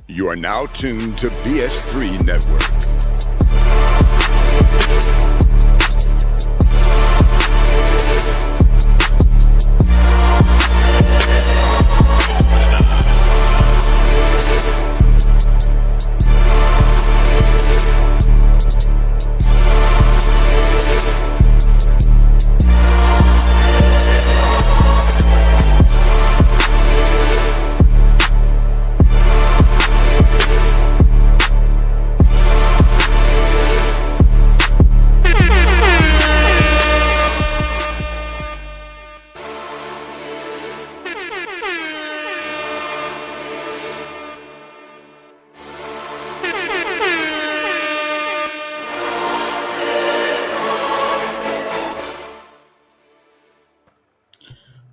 You are now tuned to BS3 Network.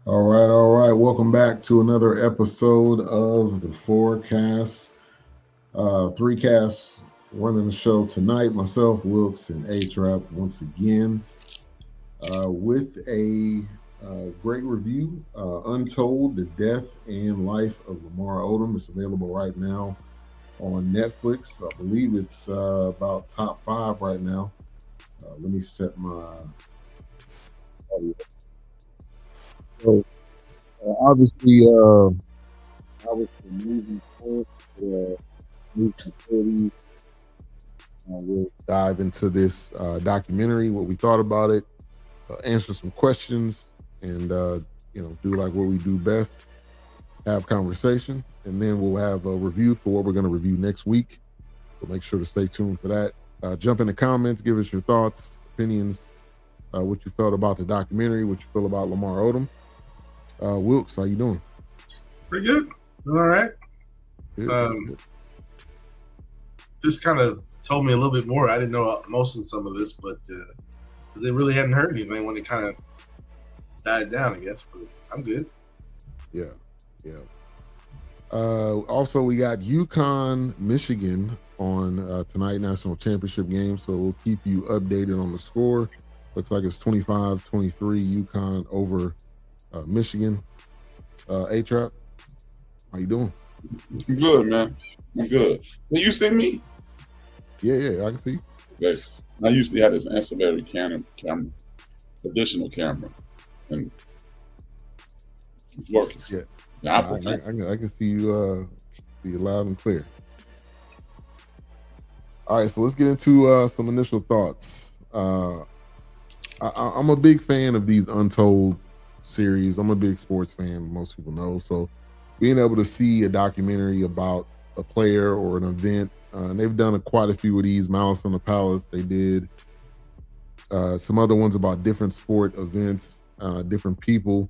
All right. Welcome back to another episode of the Fourcast. Three casts running the show tonight. Myself, Wilkes, and A-Trap once again with a great review. Untold, The Death and Life of Lamar Odom. It's available right now on Netflix. I believe it's about top 5 right now. Let me set my audio. So, obviously, I was the movie movie. We'll dive into this documentary, what we thought about it, answer some questions, and do like what we do best, have conversation, and then we'll have a review for what we're going to review next week. So make sure to stay tuned for that. Jump in the comments, give us your thoughts, opinions, what you felt about the documentary, what you feel about Lamar Odom. Wilkes, how you doing? Pretty good. All right. Good. This kind of told me a little bit more. I didn't know most of some of this, but because they really hadn't heard anything when it kind of died down, I guess. But I'm good. Yeah. Also, we got UConn, Michigan on tonight, national championship game. So we'll keep you updated on the score. Looks like it's 25-23 UConn over Michigan. A-Trap, how you doing? I'm good, man. I'm good. Can you see me? Yeah, I can see you. Okay. I usually have this ancillary camera, additional camera, and it's working. Yeah, I can see you loud and clear. All right, so let's get into some initial thoughts. I'm a big fan of these Untold series. I'm a big sports fan, most people know. So being able to see a documentary about a player or an event, and they've done quite a few of these. Malice on the Palace, they did some other ones about different sport events, different people.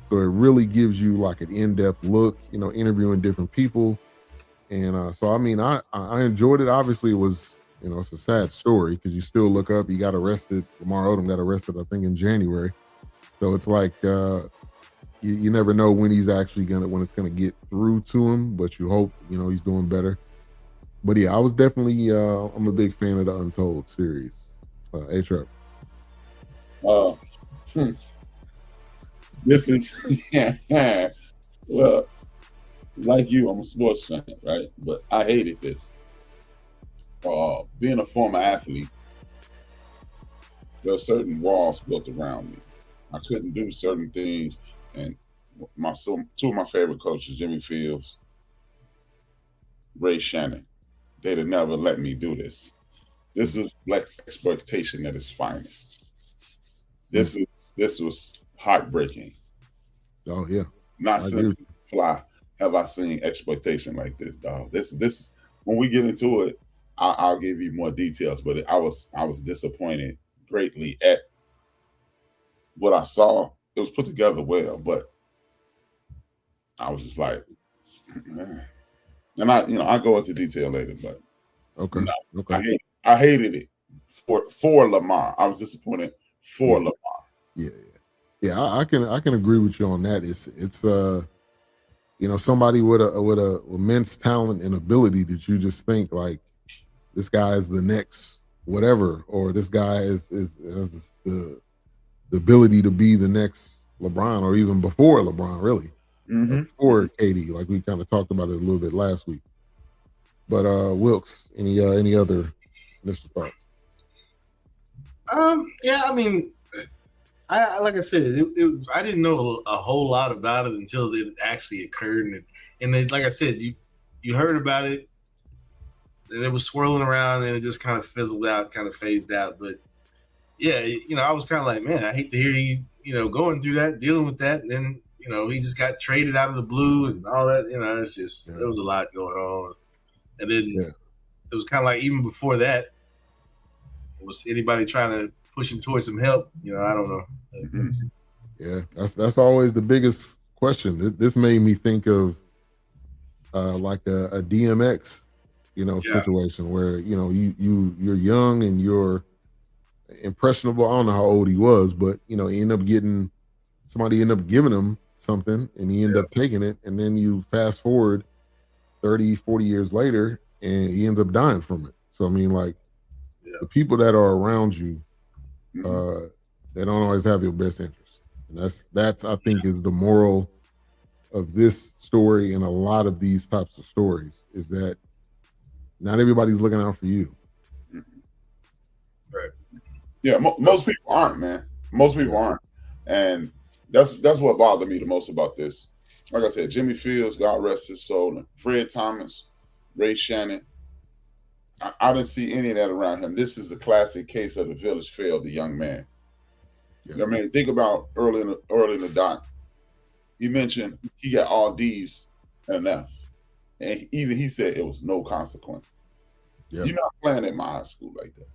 So it really gives you like an in-depth look, interviewing different people. And so, I mean, I enjoyed it. Obviously, it was, it's a sad story because you still look up, he got arrested. Lamar Odom got arrested, I think, in January. So it's like you never know when he's actually when it's gonna get through to him, but you hope he's doing better. But yeah, I was definitely I'm a big fan of the Untold series. A-Trap. This is well, like you, I'm a sports fan, right? But I hated this. Being a former athlete, there are certain walls built around me. I couldn't do certain things, and two of my favorite coaches, Jimmy Fields, Ray Shannon, they'd have never let me do this. This was black exploitation at its finest. This was heartbreaking. Oh yeah, not since Fly have I seen exploitation like this, dog. This when we get into it, I'll give you more details. But I was disappointed greatly at what I saw. It was put together well, but I was just like, man. And I go into detail later, but okay. I hated it for Lamar. I was disappointed for Lamar. Yeah. I can agree with you on that. It's somebody with a immense talent and ability that you just think like this guy is the next whatever, or this guy has the ability to be the next LeBron, or even before LeBron, really. Mm-hmm. Before KD, like we kind of talked about it a little bit last week. But Wilkes, any other initial thoughts? Yeah, I mean, I like I said, I didn't know a whole lot about it until it actually occurred, and then, like I said, you heard about it, and it was swirling around, and it just kind of fizzled out, kind of phased out. But yeah, I was kind of like, man, I hate to hear he, going through that, dealing with that, and then he just got traded out of the blue and all that. It's just there was a lot going on, and then it was kind of like even before that, was anybody trying to push him towards some help? I don't know. Mm-hmm. Yeah, that's always the biggest question. This made me think of like a DMX, situation where you're young and you're impressionable. I don't know how old he was, but he ended up giving him something, and he ended up taking it, and then you fast forward 30, 40 years later, and he ends up dying from it. So I mean, like, the people that are around you, they don't always have your best interest, and that's I think is the moral of this story and a lot of these types of stories, is that not everybody's looking out for you. Right. Yeah, most people aren't, man. Most people aren't, and that's what bothered me the most about this. Like I said, Jimmy Fields, God rest his soul, and Fred Thomas, Ray Shannon. I didn't see any of that around him. This is a classic case of the village failed the young man. Yeah. I mean, think about early in the doc. He mentioned he got all D's and F, and even he said it was no consequences. Yep. You're not playing at my high school like that.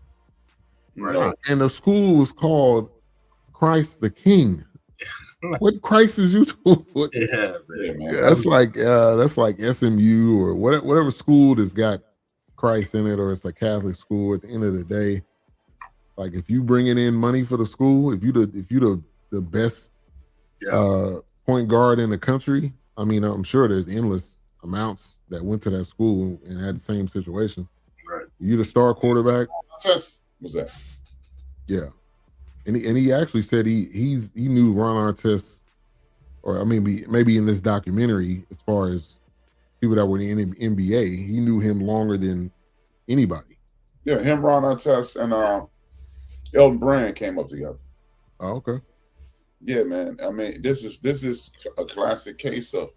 Right. And the school was called Christ the King. What Christ is you to? Man. That's like SMU or whatever school that's got Christ in it, or it's a Catholic school. At the end of the day, like, if you bringing in money for the school, if you the best point guard in the country, I mean, I'm sure there's endless amounts that went to that school and had the same situation. Right. You the star quarterback. What's that? Yeah, and he actually said he knew Ron Artest, or I mean, maybe in this documentary, as far as people that were in the NBA, he knew him longer than anybody. Yeah, him, Ron Artest, and Elton Brand came up together. Oh, okay. Yeah, man. I mean, this is a classic case of,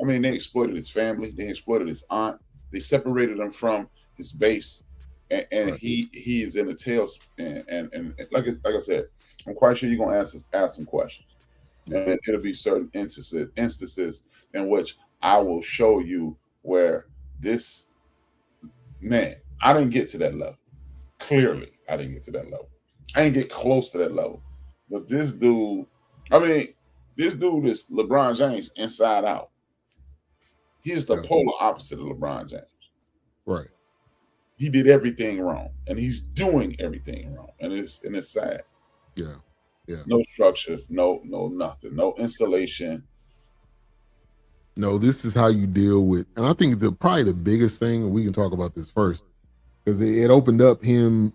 I mean, they exploited his family, they exploited his aunt, they separated him from his base, and right. he is in the tails. And like I said, I'm quite sure you're gonna ask some questions, and it'll be certain instances in which I will show you where this man, I didn't get to that level. Clearly, I didn't get to that level. I didn't get close to that level. But this dude is LeBron James inside out. He's the polar opposite of LeBron James. Right. He did everything wrong, and he's doing everything wrong, and it's sad. Yeah. Yeah. No structure, no nothing, no installation. No, this is how you deal with, and I think probably the biggest thing, we can talk about this first, because it opened up him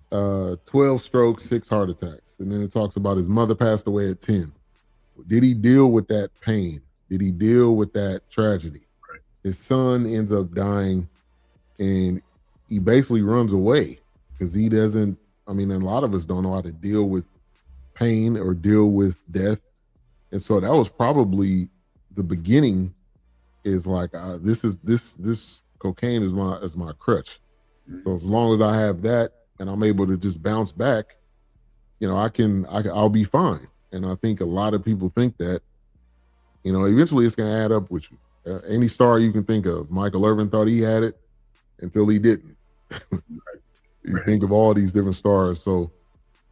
12 strokes, 6 heart attacks. And then it talks about his mother passed away at 10. Did he deal with that pain? Did he deal with that tragedy? Right. His son ends up dying, and he basically runs away because he doesn't, I mean, a lot of us don't know how to deal with pain or deal with death. And so that was probably the beginning, is like, this cocaine is my crutch. Mm-hmm. So as long as I have that and I'm able to just bounce back, I'll be fine. And I think a lot of people think that, eventually it's going to add up with you. Any star you can think of, Michael Irvin thought he had it until he didn't. You think of all these different stars. So,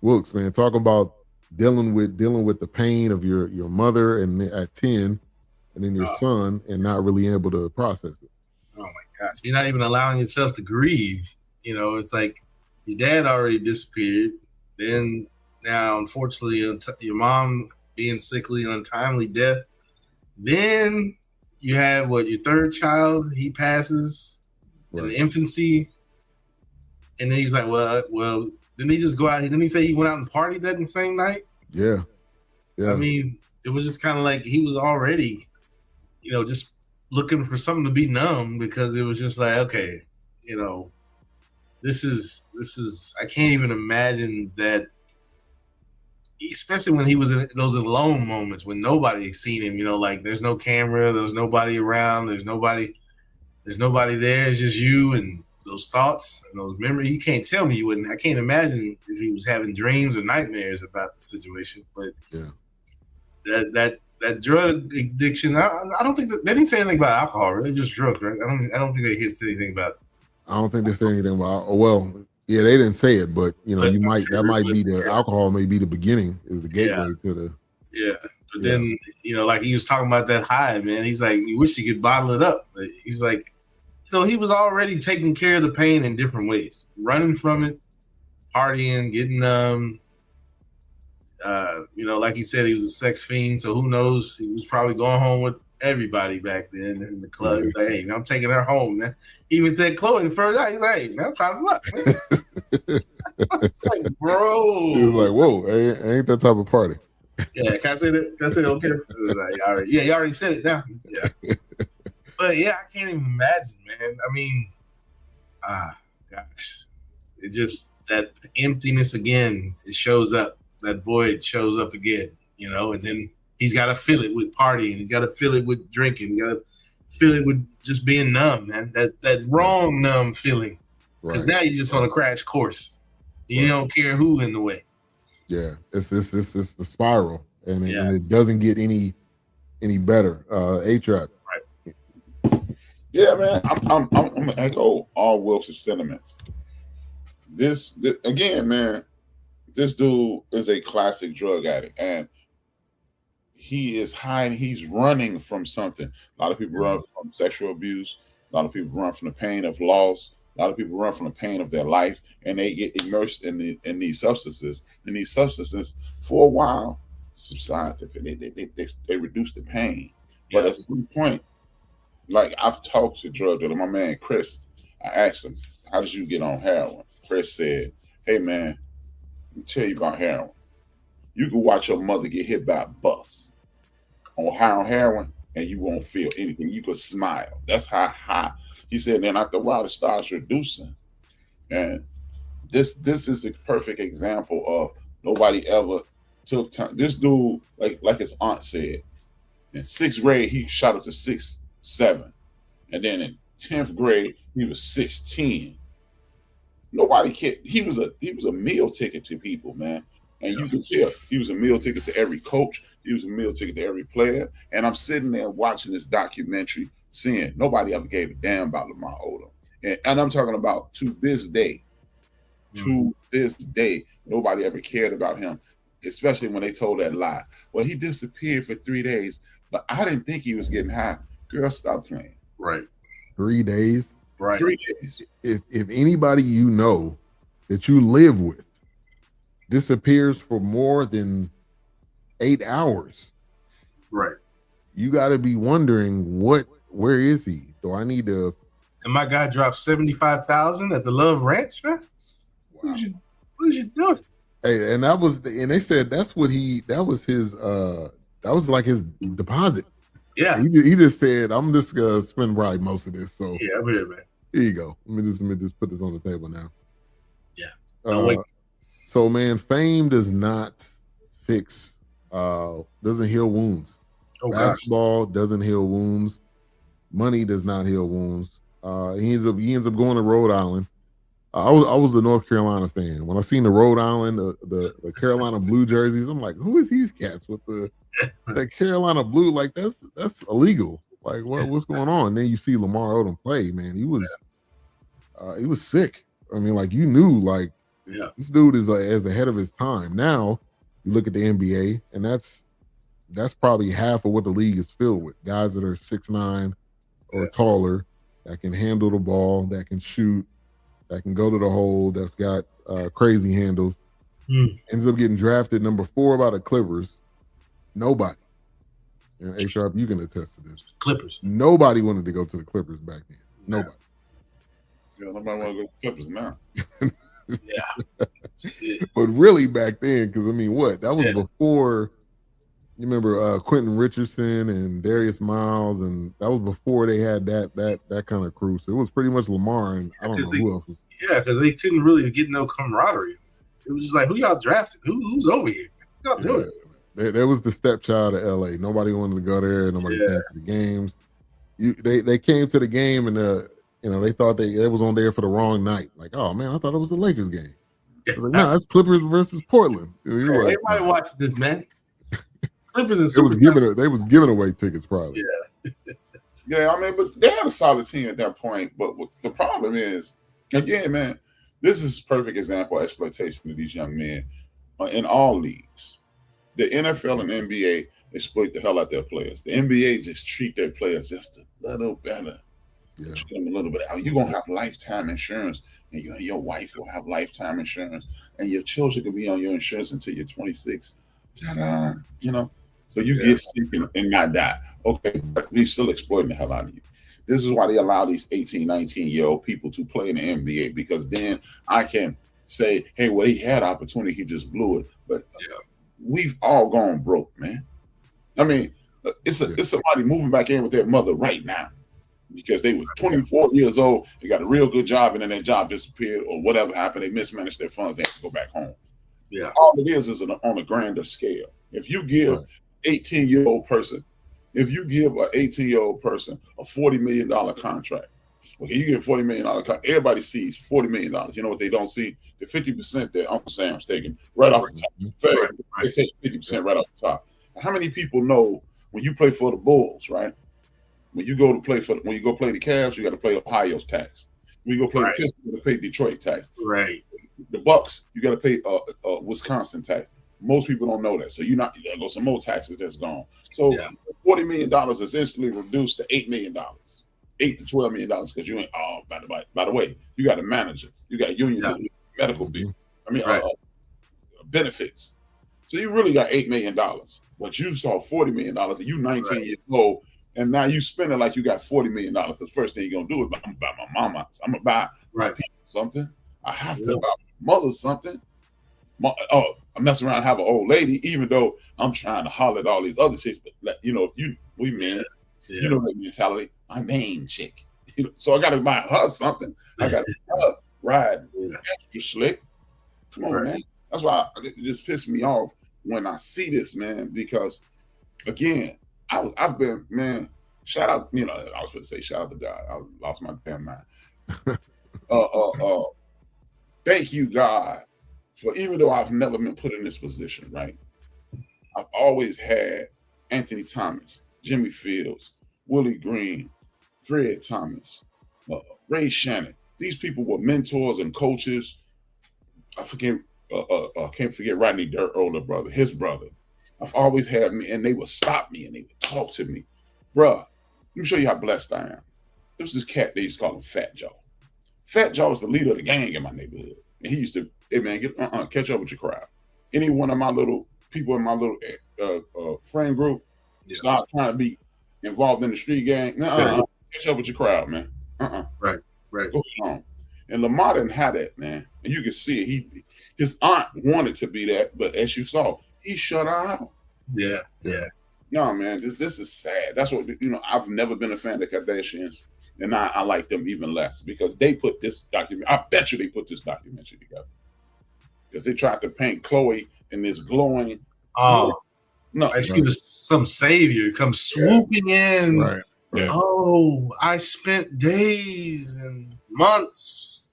Wilkes, man, talk about dealing with the pain of your mother and at 10, and then your son, and not really able to process it. Oh my gosh, you're not even allowing yourself to grieve. It's like your dad already disappeared. Then now, unfortunately, your mom being sickly, untimely death. Then you have your third child. He passes in infancy, and then he's like, well. Didn't he just go out? Didn't he say he went out and partied that same night? Yeah. I mean, it was just kind of like he was already, just looking for something to be numb because it was just like, okay, you know, this is I can't even imagine that, especially when he was in those alone moments when nobody seen him, you know, like there's no camera, there's nobody around, there's nobody there, it's just you and those thoughts and those memories. You can't tell me you wouldn't. I can't imagine if he was having dreams or nightmares about the situation. But that drug addiction, I don't think they didn't say anything about alcohol, really, just drugs, right? I don't think they said anything about. I don't think they said anything about. Well, yeah, they didn't say it, but you know, that might be the alcohol, may be the beginning, is the gateway to the. Yeah, but then you know, like he was talking about that high, man. He's like, you wish you could bottle it up. He's like, so he was already taking care of the pain in different ways, running from it, partying, getting you know, like he said, he was a sex fiend. So who knows? He was probably going home with everybody back then in the club. He's like, hey, man, I'm taking her home, man. He was at Khloé the first night. He's like, hey, man, I'm trying to fuck, man. It's like, bro. He was like, whoa, ain't that type of party. Yeah, can I say that? Can I say that? Okay. Like, you already said it now. Yeah. But yeah, I can't even imagine, man. I mean, gosh. It just, that emptiness again, it shows up. That void shows up again, you know, and then he's got to fill it with partying. He's got to fill it with drinking. He's got to fill it with just being numb, man. That wrong numb feeling. Because now you're just on a crash course. You don't care who in the way. Yeah, it's the spiral, and it doesn't get any better. A-Trap. Right. Yeah, man. I'm gonna echo all Wilson's sentiments. This again, man. This dude is a classic drug addict, and he is hiding. He's running from something. A lot of people run from sexual abuse. A lot of people run from the pain of loss. A lot of people run from the pain of their life, and they get immersed in these substances. And these substances, for a while, subside. They reduce the pain, but at some point, like I've talked to drug dealer, my man Chris. I asked him, "How did you get on heroin?" Chris said, "Hey man, let me tell you about heroin. You can watch your mother get hit by a bus on heroin, and you won't feel anything. You could smile. That's how high." He said, then after a while, it starts reducing. And this is a perfect example of nobody ever took time. This dude, like his aunt said, in 6th grade, he shot up to 6'7". And then in 10th grade, he was 6'10". Nobody cared. He was a meal ticket to people, man. And you can tell he was a meal ticket to every coach. He was a meal ticket to every player. And I'm sitting there watching this documentary, seeing nobody ever gave a damn about Lamar Odom. And I'm talking about to this day. To this day, nobody ever cared about him, especially when they told that lie. Well, he disappeared for 3 days, but I didn't think he was getting high. Girl, stop playing. Right. 3 days? Right. 3 days. If anybody you know that you live with disappears for more than 8 hours, right, you got to be wondering where is he? Do I need to? And my guy dropped $75,000 at the Love Ranch, man. Wow. What is you doing? Hey, and they said that was like his deposit. Yeah, he just said, I'm just gonna spend probably most of this. So yeah, I'm here, man. Here you go. Let me just put this on the table now. Yeah. Wait. So man, fame does not fix, doesn't heal wounds. Oh, basketball doesn't heal wounds. Money does not heal wounds. He ends up going to Rhode Island. I was a North Carolina fan. When I seen the Rhode Island, the Carolina blue jerseys, I'm like, who is these cats with the Carolina blue? Like that's illegal. Like what's going on? And then you see Lamar Odom play, man. He was sick. I mean, like you knew, like this dude is as ahead of his time. Now you look at the NBA, and that's probably half of what the league is filled with. Guys that are 6'9" or taller, that can handle the ball, that can shoot, that can go to the hole, that's got crazy handles. Ends up getting drafted number 4 by the Clippers. Nobody. And A-Sharp, you can attest to this. Clippers. Nobody wanted to go to the Clippers back then. Nobody. Yeah, nobody want to go to the Clippers now. Yeah. But really back then, because I mean, that was before, You remember Quentin Richardson and Darius Miles, and that was before they had that kind of crew. So it was pretty much Lamar, and I don't know who else was. Yeah, because they couldn't really get no camaraderie. It was just like, who y'all drafted? Who's over here? What y'all doing? There was the stepchild of LA. Nobody wanted to go there. Nobody came to the games. They came to the game, and they thought they was on there for the wrong night. Like, oh man, I thought it was the Lakers game. I was like, no, that's Clippers versus Portland. Everybody watched this, man. Clippers and they was giving away tickets probably. Yeah, I mean, but they had a solid team at that point. But the problem is, again, man, this is a perfect example of exploitation of these young men in all leagues. The NFL and NBA exploit the hell out their players. The NBA just treat their players just a little better. Yeah. Treat them a little bit. You're gonna have lifetime insurance, and you and your wife will have lifetime insurance, and your children can be on your insurance until you're 26. Ta-da! So you get sick and not die. Okay, but we still exploiting the hell out of you. This is why they allow these 18, 19-year-old people to play in the NBA, because then I can say, hey, well, he had opportunity, he just blew it. But we've all gone broke, man. I mean, it's somebody moving back in with their mother right now because they were 24 years old, they got a real good job, and then their job disappeared or whatever happened. They mismanaged their funds, they have to go back home. Yeah. All it is on a grander scale. If you give 18-year-old person, if you give an 18-year-old person a $40 million contract, okay, you get $40 million contract, everybody sees $40 million. You know what they don't see? The 50% that Uncle Sam's taking right off the top. They take 50% right off the top. How many people know when you play for the Bulls, right? When you go play the Cavs, you got to pay Ohio's tax. When you go play the Pistons, you got to pay Detroit tax. Right. The Bucks, you got to pay Wisconsin tax. Most people don't know that. So you got to go some more taxes that's gone. So $40 million is instantly reduced to $8 million. $8 to $12 million because you ain't by the way, you got a manager, you got union medical bill. Benefits. So you really got $8 million. But you saw $40 million and you 19 years old, and now you spend it like you got $40 million. Because first thing you're gonna do is I'm gonna buy my mama, I'm gonna buy people something. I have to buy my mother something. I'm messing around and have an old lady, even though I'm trying to holler at all these other chicks. But we men, you know that mentality. My main chick, so I got to buy her something. I got to ride extra slick. Come on, man. That's why it just pissed me off when I see this, man. Because again, I've been, man. Shout out, I was going to say shout out to God. I lost my damn mind. Thank you, God. For even though I've never been put in this position, right? I've always had Anthony Thomas, Jimmy Fields, Willie Green, Fred Thomas, Ray Shannon. These people were mentors and coaches. I can't forget Rodney Dirt, older brother, his brother. I've always had me, and they would stop me and they would talk to me. Bruh, let me show you how blessed I am. There was this cat, they used to call him Fat Joe. Fat Joe was the leader of the gang in my neighborhood. And he used to, hey man, catch up with your crowd. Any one of my little people in my little friend group start trying to be involved in the street gang. Catch up with your crowd, man. Right. Go on. And Lamar didn't have that, man. And you can see it. His aunt wanted to be that, but as you saw, he shut her out. Yeah. No, man, this is sad. That's what I've never been a fan of the Kardashians. And I like them even less because they put this document. I bet you they put this documentary together because they tried to paint Khloé in this glowing. Oh, no, she was some savior. Come swooping in. Right. Yeah. Oh, I spent days and months.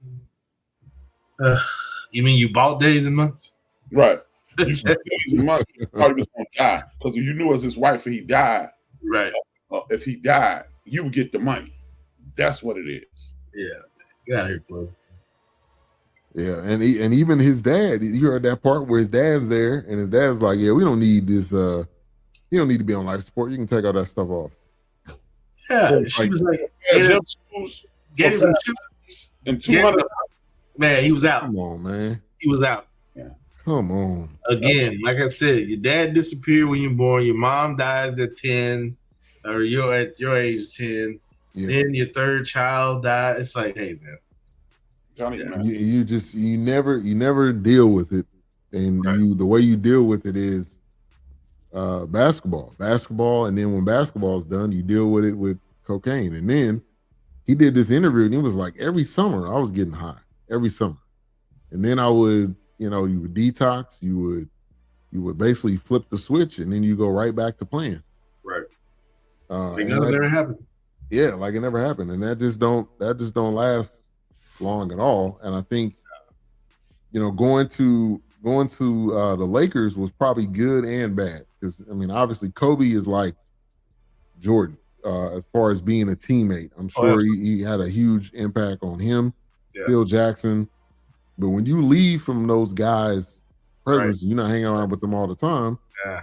You mean you bought days and months? Right. You spent days and months. You probably was gonna die because you knew as his wife, if he died. Right. If he died, you would get the money. That's what it is. Yeah. Get out of here, Khloé. Yeah, and even his dad, you heard that part where his dad's there, and his dad's like, "Yeah, we don't need this. You don't need to be on life support. You can take all that stuff off." Yeah, she was like, gave him and 200. Man, he was out. Come on, man. He was out. Yeah. Come on. Again, like I said, your dad disappeared when you're born. Your mom dies at 10, or you're at your age 10. Yeah. Then your third child died. It's like, hey, man. You never deal with it, and the way you deal with it is basketball, and then when basketball's done, you deal with it with cocaine. And then he did this interview, and he was like, every summer I was getting high, every summer, and then I would, you would detox, you would basically flip the switch, and then you go right back to playing. Right. Like nothing ever happened. Yeah, like it never happened, and that just don't last long at all. And I think, going to the Lakers was probably good and bad, because obviously Kobe is like Jordan as far as being a teammate. I'm sure he had a huge impact on him. Yeah. Phil Jackson, but when you leave from those guys' presence, you're not hanging around with them all the time. Yeah,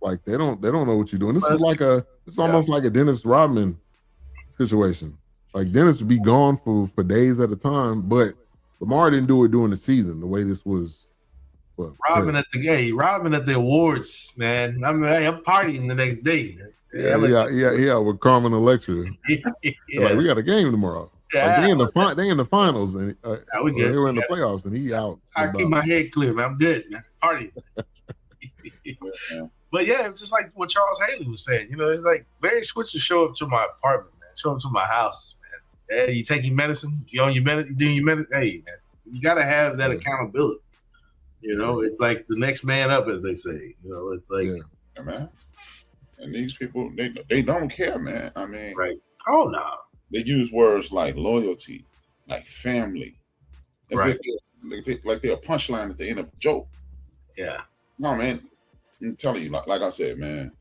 like they don't know what you're doing. This is almost like a Dennis Rodman situation. Like Dennis would be gone for days at a time, but Lamar didn't do it during the season the way this was. Robin at the awards, man. I'm partying the next day. Yeah, with Carmen Electra. Like, we got a game tomorrow. Yeah, like they in the finals, and they were in the playoffs, and he out. I keep my head clear, man. I'm good, man. Party. But yeah, it's just like what Charles Haley was saying. It's like Barry Switzer show up to my apartment, man. Show up to my house, man. Hey, you taking medicine? You on your medicine? You doing your medicine? Hey, man, you got to have that accountability. It's like the next man up, as they say. It's like, yeah, man. And these people, they don't care, man. Right? Oh no. They use words like loyalty, like family, as if they're a punchline at the end of a joke. Yeah. No, man. I'm telling you, like I said, man.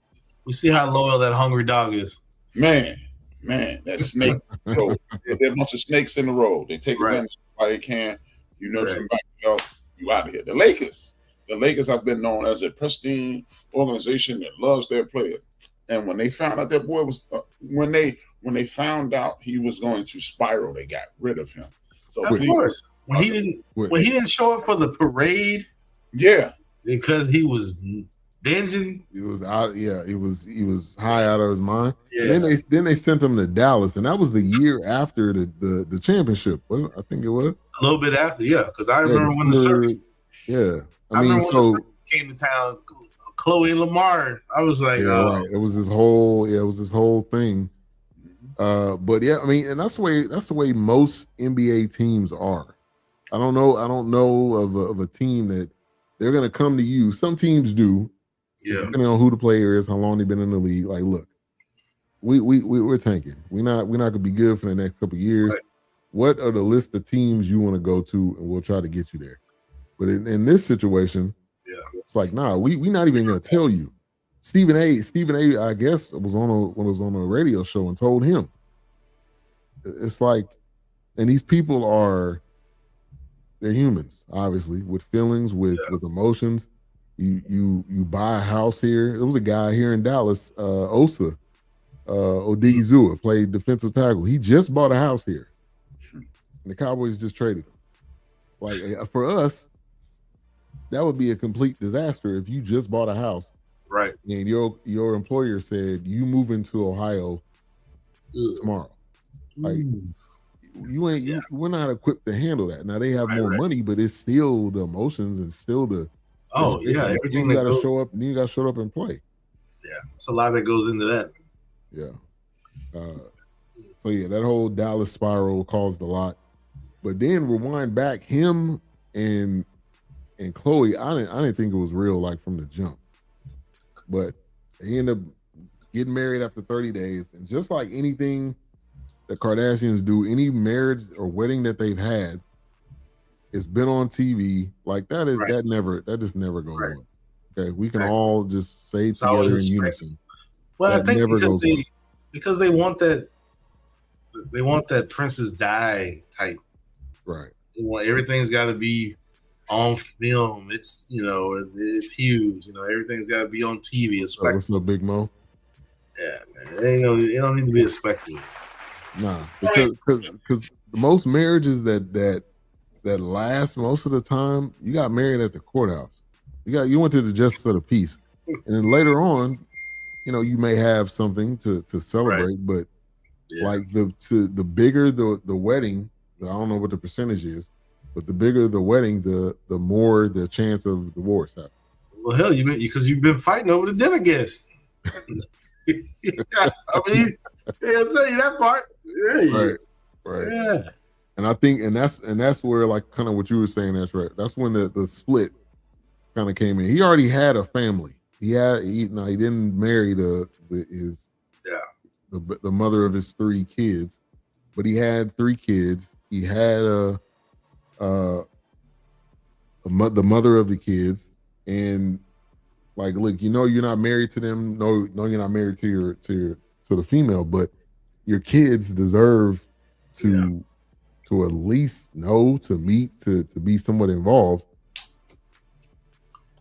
We see how loyal that hungry dog is. Man, that snake. There's a bunch of snakes in the road. They take advantage while they can. Somebody else, you out of here. The Lakers have been known as a pristine organization that loves their players. And when they found out that boy was, when they found out he was going to spiral, they got rid of him. So of course, when he didn't show up for the parade, because he was binging. He was out. Yeah, he was high out of his mind. Yeah. Then they sent him to Dallas, and that was the year after the championship. I think it was a little bit after. Yeah, because I remember when the circus. Yeah, I remember when the circus came to town. Khloé and Lamar. I was like, right. It was this whole thing. But yeah, and that's the way most NBA teams are. I don't know of a team that they're gonna come to you. Some teams do, depending on who the player is, how long they've been in the league. Like, look, we're tanking. We're not gonna be good for the next couple of years. Right. What are the list of teams you want to go to, and we'll try to get you there. But in this situation, it's like, nah, we not even gonna tell you. Stephen A. I guess was on a radio show and told him. It's like, and these people they're humans, obviously, with feelings, with emotions. You buy a house here. There was a guy here in Dallas, Osa Odigizua, played defensive tackle. He just bought a house here, and the Cowboys just traded him. Like, for us, that would be a complete disaster if you just bought a house, right? And your employer said you move into Ohio tomorrow. Like, we're not equipped to handle that. Now they have more money, but it's still the emotions and still the everything you got to show up. And you got to show up and play. Yeah, it's a lot that goes into that. Yeah. So that whole Dallas spiral caused a lot. But then rewind back, him and Khloé, I didn't think it was real, like, from the jump. But he ended up getting married after 30 days, and just like anything the Kardashians do, any marriage or wedding that they've had, it's been on TV. Like, that just never goes on. Okay, we can all just say it together in unison. Well, I think because they want that Princess Di type. Right. Everything's got to be on film. It's it's huge. Everything's got to be on TV. It's what's up, Big Mo? Yeah, man. It don't need to be a spectacle. Nah, because most marriages that last most of the time, you got married at the courthouse. You went to the justice of the peace, and then later on, you may have something to celebrate. Right. But like the bigger the wedding, I don't know what the percentage is, but the bigger the wedding, the more the chance of divorce happens. Well, hell, you've been fighting over the dinner guest. I mean, I'll tell you that part. Yeah, right. Yeah. And I think, and that's where, like, kind of what you were saying. That's right. That's when the split kind of came in. He already had a family. He didn't marry the mother of his 3 kids, but he had 3 kids. He had the mother of the kids, and like, look, you're not married to them. No, you're not married to the female, but your kids deserve to at least know, to meet, to be somewhat involved.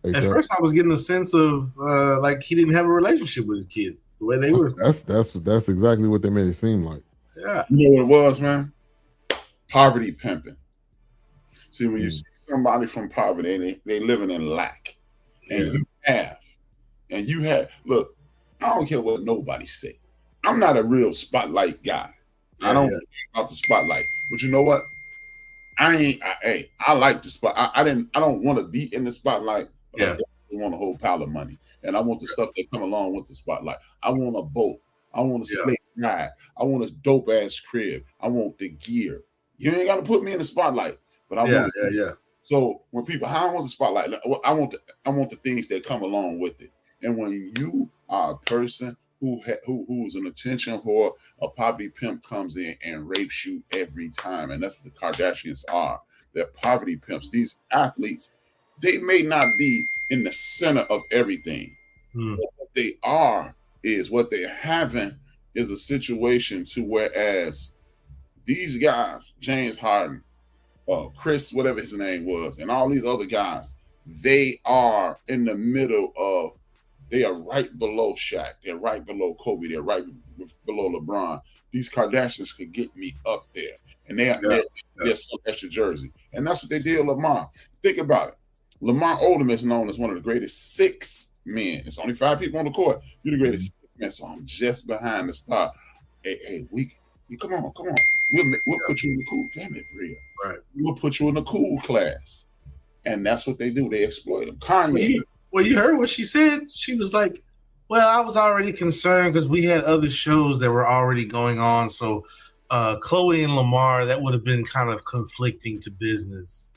At first, I was getting a sense of like he didn't have a relationship with his kids the way they were. That's exactly what they made it seem like. Yeah, you know what it was, man? Poverty pimping. See, when you see somebody from poverty, they living in lack, and you have. Look, I don't care what nobody say. I'm not a real spotlight guy. I don't care about the spotlight, but you know what? I like the spot. I don't want to be in the spotlight. I want a whole pile of money, and I want the stuff that come along with the spotlight. I want a boat. I want a slave ride. I want a dope ass crib. I want the gear. You ain't got to put me in the spotlight, but I want. So when people, I want the spotlight. I want the things that come along with it. And when you are a person who's an attention whore, a poverty pimp comes in and rapes you every time, and that's what the Kardashians are. They're poverty pimps. These athletes, they may not be in the center of everything. But what they are is what they're having is a situation to whereas these guys, James Harden, Chris, whatever his name was, and all these other guys, they are in the middle of, they are right below Shaq. They're right below Kobe. They're right below LeBron. These Kardashians could get me up there. And they're some extra jersey. And that's what they did with Lamar. Think about it. Lamar Odom is known as one of the greatest 6 men. It's only 5 people on the court. You're the greatest 6 men. So I'm just behind the star. Hey, come on. We'll put you in the cool. Damn it, Rhea. Right. We'll put you in the cool class. And that's what they do. They exploit them. Kanye. Well, you heard what she said. She was like, well, I was already concerned because we had other shows that were already going on. So Khloé and Lamar, that would have been kind of conflicting to business.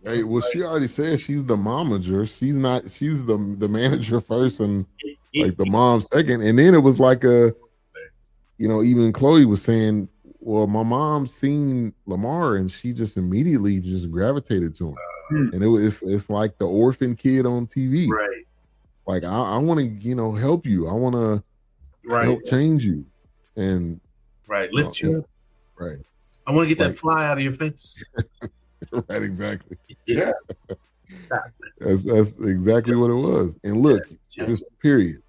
Hey, well, she already said she's the momager. She's not. She's the manager first, and like the mom second. And then it was like even Khloé was saying, "Well, my mom seen Lamar, and she just immediately just gravitated to him." And it's like the orphan kid on TV, right? Like I want to help you. I want to help change you, and lift you up. Right. I want to get that fly out of your face. Right, exactly. Yeah. That's exactly what it was. And look, just period.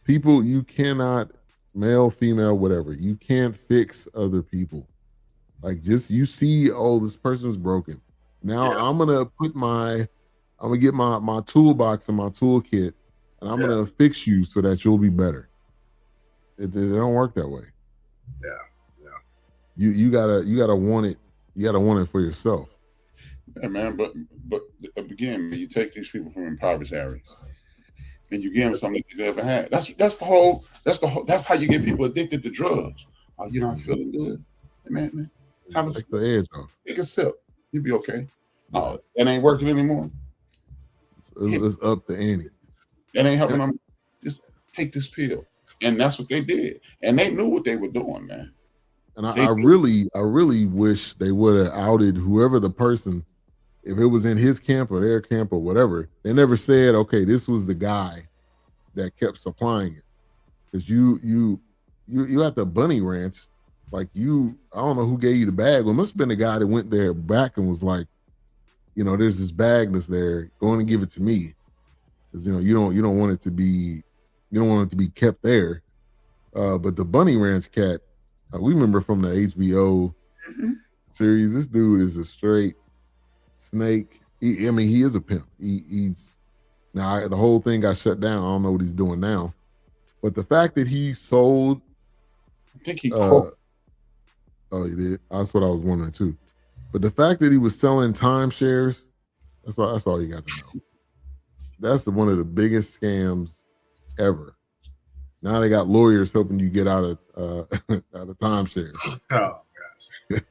People, you cannot, male, female, whatever, you can't fix other people. Like, just you see, oh, this person's broken. Now I'm gonna get my toolbox and my toolkit, and I'm gonna fix you so that you'll be better. It don't work that way. Yeah. You gotta want it. You gotta want it for yourself. Yeah, man. But again, man, you take these people from impoverished areas, and you give them something they never had. That's how you get people addicted to drugs. Oh, you're not feeling good, man. Take the edge off. Take a sip. You'll be okay. Oh, it ain't working anymore. It's up the ante. It ain't helping them. Just take this pill, and that's what they did. And they knew what they were doing, man. And I really wish they would have outed whoever the person, if it was in his camp or their camp or whatever. They never said, okay, this was the guy that kept supplying it. Because you at the Bunny Ranch, like I don't know who gave you the bag. Well, it must have been the guy that went there back and was like, there's this bag that's there. Go on and give it to me, because you don't want it to be kept there. But the Bunny Ranch cat, we remember from the HBO series. This dude is a straight snake. He is a pimp. He's now the whole thing got shut down. I don't know what he's doing now, but the fact that he sold, I think he. Oh, he did. That's what I was wondering too. But the fact that he was selling timeshares, that's all you got to know. that's one of the biggest scams ever. Now they got lawyers helping you get out of out of timeshares. Oh gosh.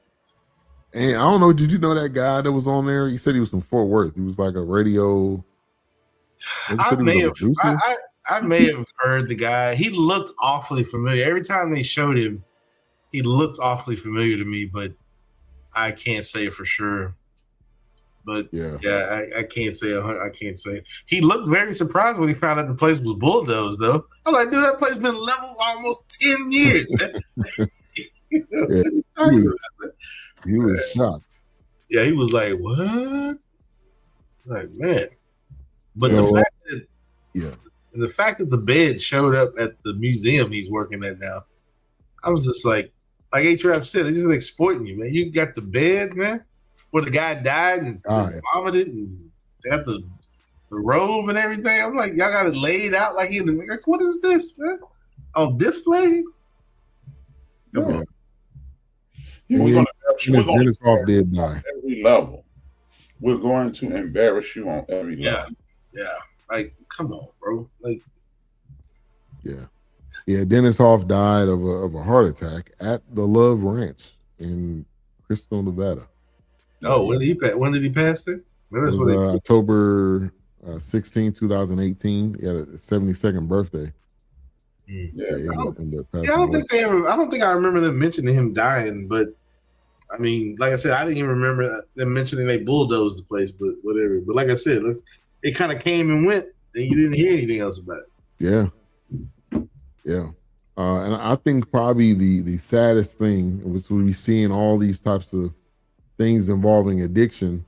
And I don't know, did you know that guy that was on there? He said he was from Fort Worth. He was like a radio. I may have heard the guy. He looked awfully familiar. Every time they showed him, he looked awfully familiar to me, but I can't say it for sure. But yeah, I can't say. I can't say. He looked very surprised when he found out the place was bulldozed, though. I'm like, dude, that place been level almost 10 years. He was shocked. Yeah, he was like, "What?" Like, man. But the fact that the bed showed up at the museum he's working at now, I was just like A-Trap said, they're just exploiting you, man. You got the bed, man, where the guy died and vomited, and they have the robe and everything. I'm like, y'all got it laid out like what is this, man? On display? Come on. We're Dennis Hoff did die. Every level. We're going to embarrass you on every level. Yeah. Like, come on, bro. Like, yeah. Dennis Hoff died of a heart attack at the Love Ranch in Crystal, Nevada. Oh, when did he pass there? It was October 16, 2018. He had a 72nd birthday. I don't think I remember them mentioning him dying, but I mean, like I said, I didn't even remember them mentioning they bulldozed the place, but whatever. But like I said, it kind of came and went, and you didn't hear anything else about it. Yeah. And I think probably the saddest thing, which we see in all these types of things involving addiction,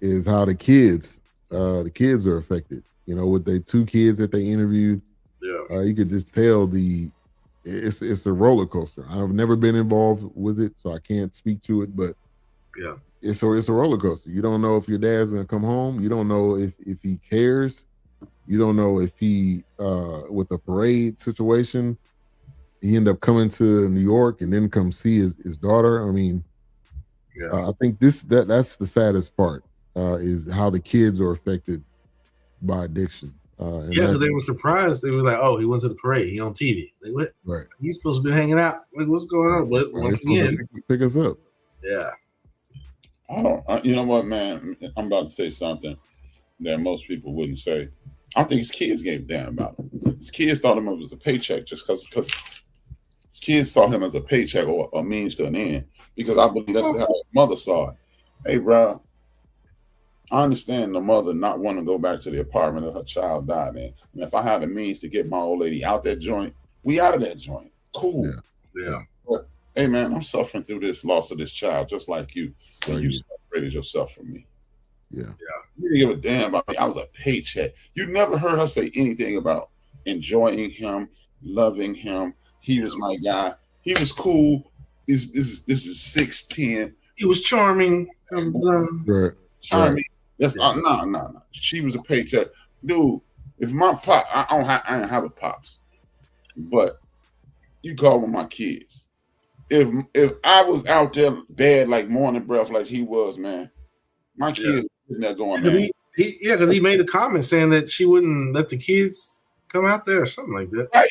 is how the kids are affected. You know, with the 2 kids that they interviewed, you could just tell it's a roller coaster. I've never been involved with it, so I can't speak to it, but it's a roller coaster. You don't know if your dad's gonna come home. You don't know if he cares. You don't know if he with a parade situation, he end up coming to New York and then come see his daughter. I mean, I think that's the saddest part is how the kids are affected by addiction. Because they were surprised. They were like, "Oh, he went to the parade. He on TV. Like, what? Right? He's supposed to be hanging out. Like, what's going on?" But once again, pick us up. Yeah. You know what, man? I'm about to say something that most people wouldn't say. I think his kids gave a damn about him. His kids thought him as a paycheck just because his kids saw him as a paycheck or a means to an end. Because I believe that's how his mother saw it. Hey, bro, I understand the mother not wanting to go back to the apartment that her child died in. And if I have the means to get my old lady out that joint, we out of that joint. Cool. Yeah. But, hey, man, I'm suffering through this loss of this child just like you. When you separated yourself from me. Yeah. You didn't give a damn about me. I was a paycheck. You never heard her say anything about enjoying him, loving him. He was my guy. He was cool. This is 6'10". He was charming. Right. Charming. That's no. She was a paycheck. Dude, if my pop, I don't have a pops. But you call them my kids. If I was out there bad like morning breath like he was, man, my kids sitting there going, man. Because he made a comment saying that she wouldn't let the kids come out there or something like that. Right.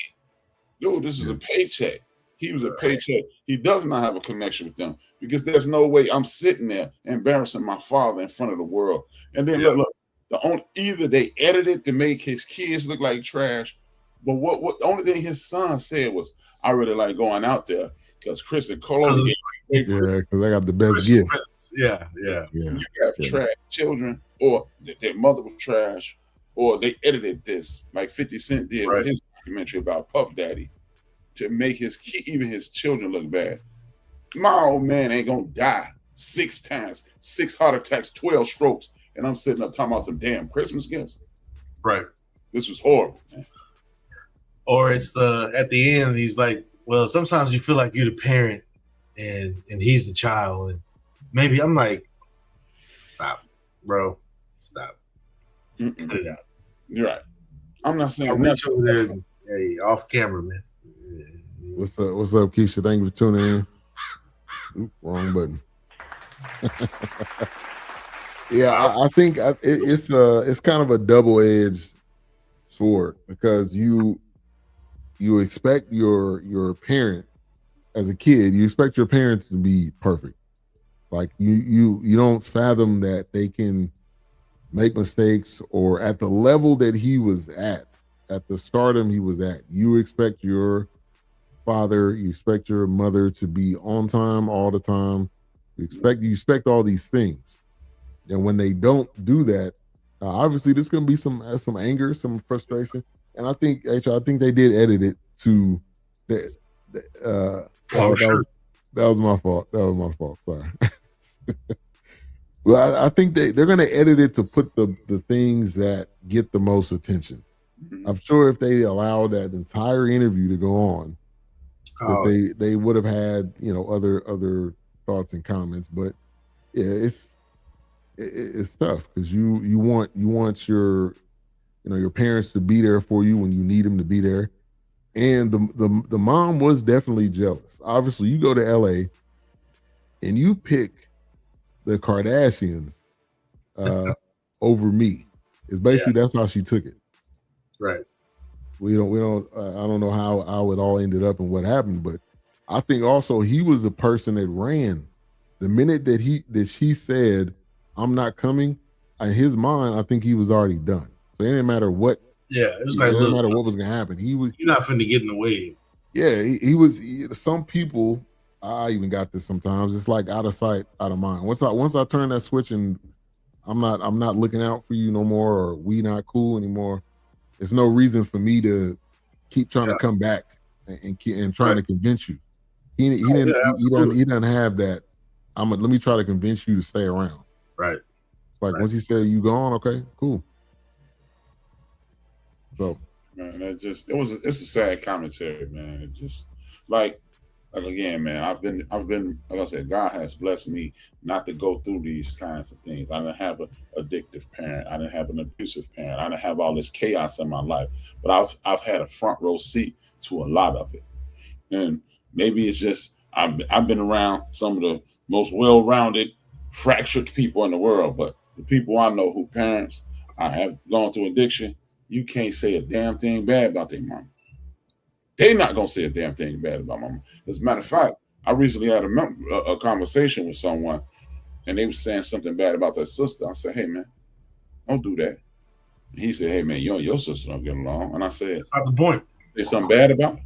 Dude, this is a paycheck. He was a paycheck. He does not have a connection with them because there's no way I'm sitting there embarrassing my father in front of the world. And then look, either they edited to make his kids look like trash, but what the only thing his son said was, I really like going out there because Chris and Khloé because they got the best gift. Yeah. You have trash children, or their mother was trash, or they edited this like 50 Cent did with his documentary about Puff Daddy to make even his children look bad. My old man ain't gonna die 6 times, 6 heart attacks, 12 strokes, and I'm sitting up talking about some damn Christmas gifts. Right. This was horrible, man. Or it's at the end, he's like, well, sometimes you feel like you're the parent and he's the child. And maybe I'm like, stop, bro. Stop. Cut it out. You're right. I'm not saying reach over there and, hey, off camera, man. What's up, Keisha? Thank you for tuning in. Oop, wrong button. I think it's kind of a double-edged sword because you expect your parent as a kid, you expect your parents to be perfect. Like you don't fathom that they can make mistakes or at the level that he was at the stardom he was at. You expect your father, you expect your mother to be on time all the time. You expect all these things. And when they don't do that, obviously there's going to be some anger, some frustration. And I think they did edit it to the that was my fault. That was my fault. Sorry. Well, I think they're going to edit it to put the things that get the most attention. Mm-hmm. I'm sure if they allowed that entire interview to go on, that they would have had other thoughts and comments. But yeah, it's tough because you want your your parents to be there for you when you need them to be there. And the mom was definitely jealous. Obviously, you go to LA and you pick the Kardashians over me. It's basically that's how she took it. Right. We don't I don't know how it all ended up and what happened, but I think also he was the person that ran. The minute that she said, "I'm not coming," in his mind, I think he was already done. So it didn't matter what. Yeah, it was it didn't matter what was gonna happen. You're not finna get in the way. Yeah, he was. Some people, I even got this sometimes. It's like out of sight, out of mind. Once I turn that switch and I'm not looking out for you no more, or we not cool anymore. There's no reason for me to keep trying to come back and trying to convince you. He doesn't have that. Let me try to convince you to stay around. Right. Like once he said you gone, okay, cool. So man, it's a sad commentary, man. It just like again, man, I've been like I said, God has blessed me not to go through these kinds of things. I didn't have an addictive parent, I didn't have an abusive parent, I didn't have all this chaos in my life. But I've had a front row seat to a lot of it. And maybe it's just I've been around some of the most well-rounded, fractured people in the world, but the people I know who parents have gone through addiction, you can't say a damn thing bad about their mom. They're not gonna say a damn thing bad about mama. As a matter of fact, I recently had a conversation with someone, and they were saying something bad about their sister. I said, "Hey man, don't do that." And he said, "Hey man, you and your sister don't get along." And I said, "That's not the point. There's something bad about it."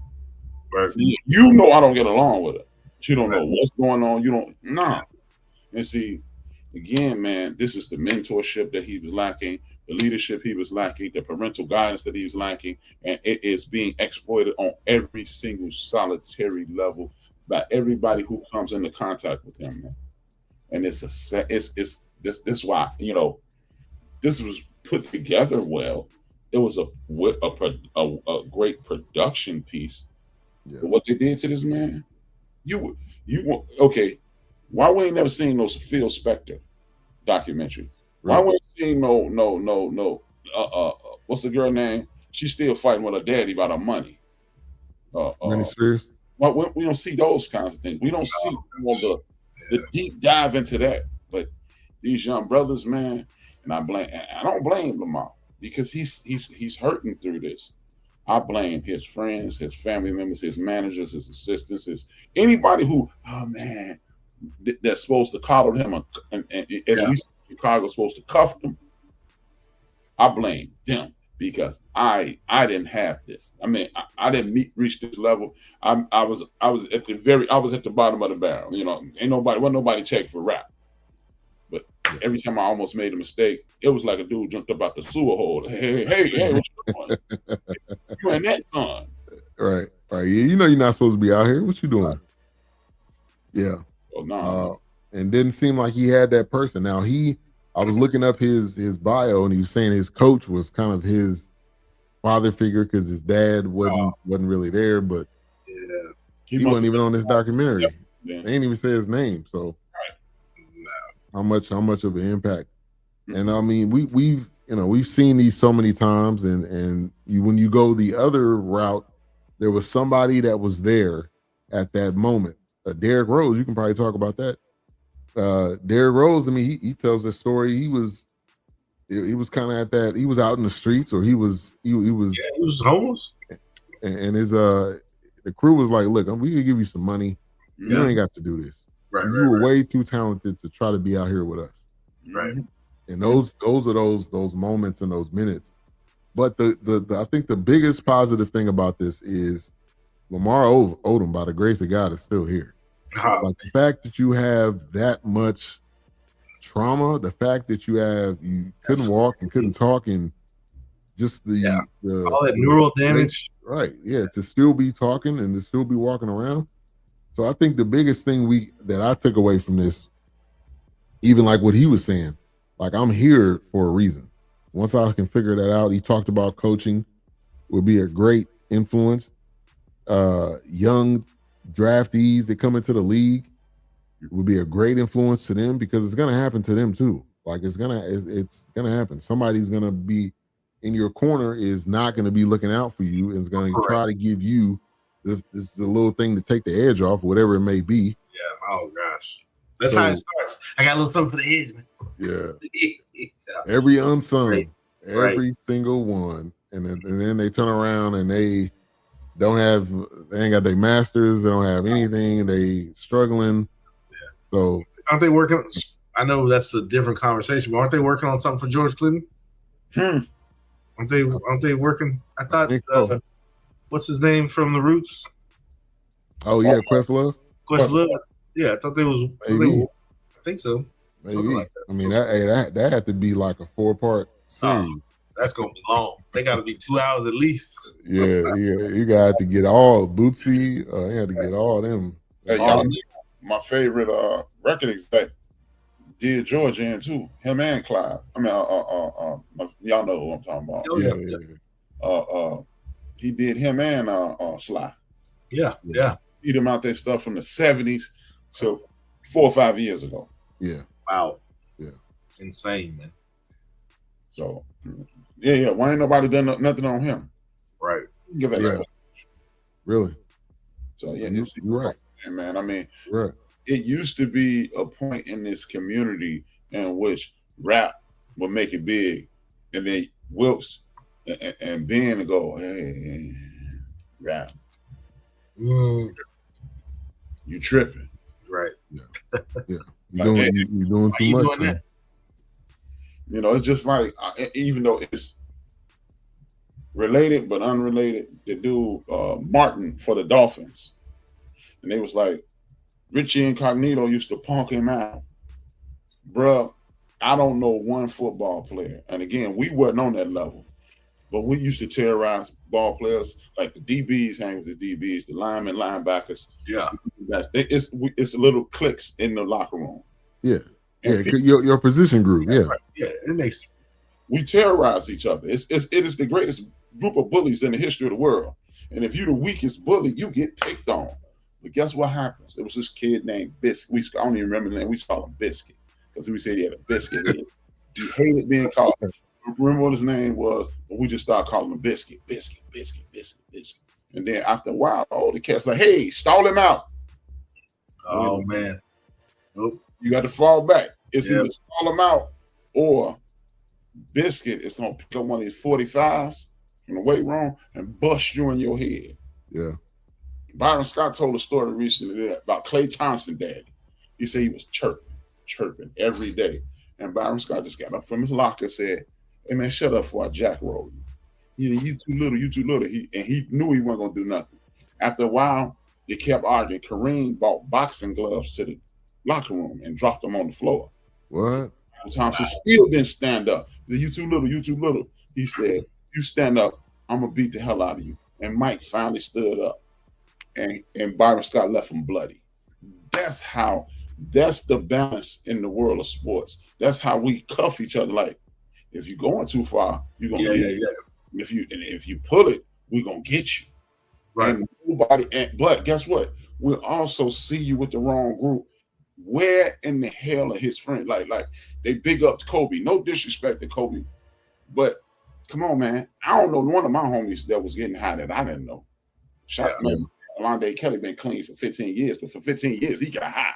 Right. You know I don't get along with her, but you don't know what's going on. You don't nah. And see, again, man, this is the mentorship that he was lacking, the leadership he was lacking, the parental guidance that he was lacking, and it is being exploited on every single solitary level by everybody who comes into contact with him, man. And it's why this was put together well. It was a great production piece. Yeah. But what they did to this man, you okay? Why we ain't never seen no Phil Spector documentary? Why we ain't seen no what's the girl name? She's still fighting with her daddy about her money. Britney Spears. Well, we don't see those kinds of things. We don't see all the deep dive into that. But these young brothers, man, and I don't blame Lamar because he's hurting through this. I blame his friends, his family members, his managers, his assistants, anybody who, that's supposed to coddle him, and as we see, Chicago's supposed to cuff them. I blame them because I didn't have this. I mean, I didn't reach this level. I was at the bottom of the barrel. Wasn't nobody checked for rap. But every time I almost made a mistake, it was like a dude jumped up out the sewer hole. Hey, what you doing? You and that son. Right. Yeah, you're not supposed to be out here. What you doing? Yeah. Oh, no. And didn't seem like he had that person. Now I was looking up his bio, and he was saying his coach was kind of his father figure because his dad wasn't really there, but he wasn't even on this documentary. Yeah. They didn't even say his name. So how much of an impact? And I mean, we've seen these so many times, and when you go the other route, there was somebody that was there at that moment. Derrick Rose, you can probably talk about that. Derrick Rose, I mean, he tells that story. He was kind of at that. He was out in the streets, or he was homeless, and his the crew was like, "Look, we can give you some money. Yeah. You ain't got to do this. Right, You were way too talented to try to be out here with us." Right. And those are those moments and those minutes. But the I think the biggest positive thing about this is Lamar Odom, by the grace of God, is still here. Like the fact that you have that much trauma, the fact that you couldn't walk and couldn't talk, and just the all that neural damage, right? Yeah, to still be talking and to still be walking around. So I think the biggest thing that I took away from this, even like what he was saying, like I'm here for a reason. Once I can figure that out, he talked about coaching would be a great influence. Young draftees that come into the league would be a great influence to them, because it's going to happen to them too. Like it's gonna happen. Somebody's going to be in your corner, is not going to be looking out for you, and is going to try to give you this the little thing to take the edge off, whatever it may be. Yeah. Oh gosh, that's how it starts. I got a little something for the edge, man. Yeah. Every unsung, every single one, and then they turn around and they ain't got their masters, they don't have anything, they struggling. Yeah. So aren't they working? I know that's a different conversation, but aren't they working on something for George Clinton? Aren't they working? I thought so. What's his name from the Roots? Oh yeah, Questlove. Yeah, I thought they was. I think so. Maybe. Like that. I mean, that had to be like a 4-part series. That's gonna be long. They got to be 2 hours at least. Yeah. You got to get all Bootsy. You had to get all them. Hey, y'all, my favorite record exec did Georgia in too. Him and Clive. I mean, y'all know who I'm talking about. Yeah. He did him and Sly. Yeah. Beat him out that stuff from the 70s, so 4 or 5 years ago. Yeah. Wow. Yeah. Insane, man. So, yeah. Why ain't nobody done nothing on him? Right. Give that Really. So yeah, you're right, man. I mean, right. It used to be a point in this community in which rap would make it big, and then Wilkes and Ben would go, "Hey, rap, you tripping?" Right. Yeah. You're doing too much. Doing you know, it's just like, even though it's related but unrelated, the dude Martin for the Dolphins, and they was like, Richie Incognito used to punk him out. Bruh, I don't know one football player. And again, we wasn't on that level. But we used to terrorize ball players, like the DBs hang with the DBs, the linemen, linebackers. Yeah. It's little cliques in the locker room. Yeah. Yeah, your position group. Yeah. Right. Yeah, it makes. We terrorize each other. It is the greatest group of bullies in the history of the world. And if you're the weakest bully, you get picked on. But guess what happens? It was this kid named Biscuit. I don't even remember the name. We used to call him Biscuit because we said he had a biscuit. He hated being called. Remember what his name was? But we just started calling him Biscuit. And then after a while, all the cats like, "Hey, stall him out." Oh man. Nope. You got to fall back. It's either stall him out or Biscuit is gonna pick up one of these 45s from the weight room and bust you in your head. Yeah. Byron Scott told a story recently about Klay Thompson daddy. He said he was chirping every day. And Byron Scott just got up from his locker and said, "Hey man, shut up before I jack roll you. You too little, you too little." He knew he wasn't gonna do nothing. After a while, they kept arguing. Kareem bought boxing gloves to the locker room and dropped them on the floor. What? Thompson still didn't stand up. He said, "You too little, you too little." He said, "You stand up, I'm gonna beat the hell out of you." And Mike finally stood up. And Byron Scott left him bloody. That's the balance in the world of sports. That's how we cuff each other. Like, if you're going too far, you're gonna leave. And if you pull it, we're gonna get you. Right. But guess what? We'll also see you with the wrong group. Where in the hell are his friends? Like they big up Kobe. No disrespect to Kobe, but come on, man. I don't know one of my homies that was getting high that I didn't know. Alonde Kelly been clean for 15 years, but for 15 years he got high.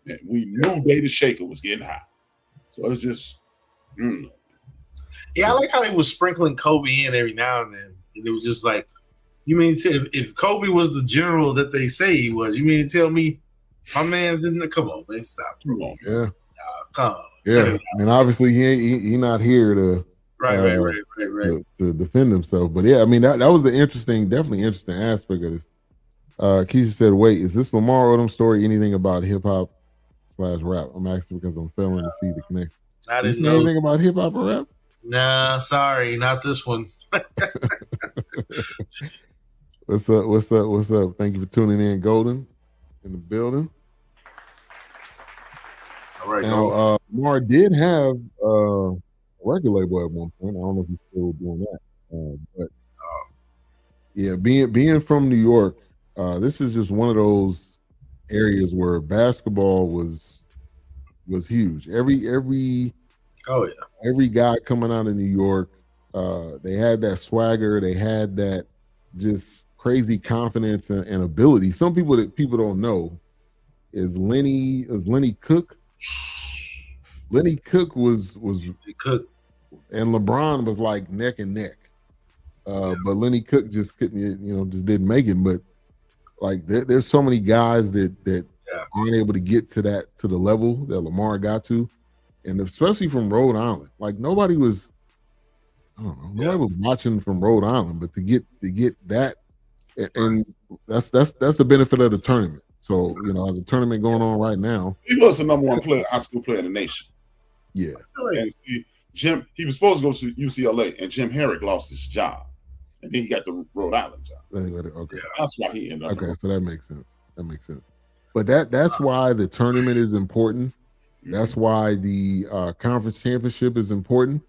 And we knew Data Shaker was getting hot. So it's just, Yeah, I like how they was sprinkling Kobe in every now and then. And it was just like, you mean if Kobe was the general that they say he was, you mean to tell me my man's didn't? Come on, man, stop. come on. Yeah. Come on. Yeah. And obviously he not here to Right. to defend himself. But yeah, I mean that was definitely interesting aspect of this. Keisha said, "Wait, is this Lamar Odom story anything about hip hop / rap?" I'm asking because I'm failing to see the connection. I You didn't know know anything about hip hop or rap? Nah, sorry, not this one. What's up? Thank you for tuning in, Golden, in the building. All right, now, Lamar did have a record label at one point. I don't know if he's still doing that, but yeah, being from New York, this is just one of those areas where basketball was huge. Every guy coming out of New York, they had that swagger, they had that just crazy confidence and ability. Some people that people don't know is Lenny Cook. Lenny Cook was Cook, and LeBron was like neck and neck. But Lenny Cook just couldn't, just didn't make it. But like there's so many guys that aren't able to get to the level that Lamar got to, and especially from Rhode Island. Like nobody was was watching from Rhode Island, but to get that, and that's the benefit of the tournament. So the tournament going on right now. He was the number one high school player in the nation. Yeah, and he was supposed to go to UCLA, and Jim Herrick lost his job. And then he got the Rhode Island job. Okay. That's why he ended up. Okay, so that makes sense. But that's why the tournament is important. That's why the conference championship is important.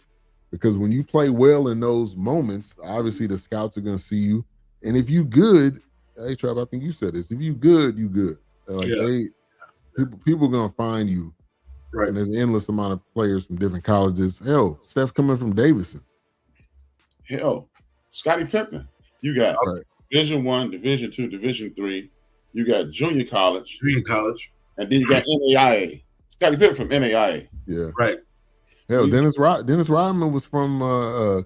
Because when you play well in those moments, obviously the scouts are going to see you. And if you good, hey Trav, I think you said this. If you good, you good. Like people are going to find you. Right. And there's an endless amount of players from different colleges. Hell, Steph coming from Davidson. Hell. Scottie Pippen. You got Division I, Division II, Division III. You got junior college. And then you got NAIA. Scottie Pippen from NAIA. Yeah. Right. Hell, Dennis Rodman was from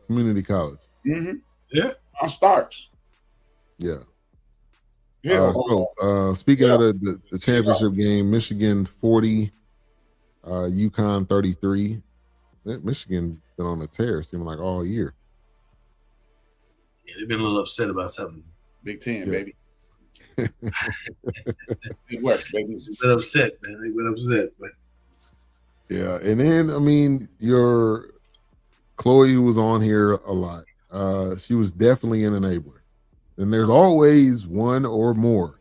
community college. Mm-hmm. Yeah. On Starks. Yeah. Speaking of the championship game, Michigan 40, UConn 33. Michigan been on a tear, seeming like all year. Yeah, they've been a little upset about something. Big Ten, baby. West, baby. They've been upset, man. They've been upset. But yeah, and then I mean, your Khloé was on here a lot. She was definitely an enabler. And there's always one or more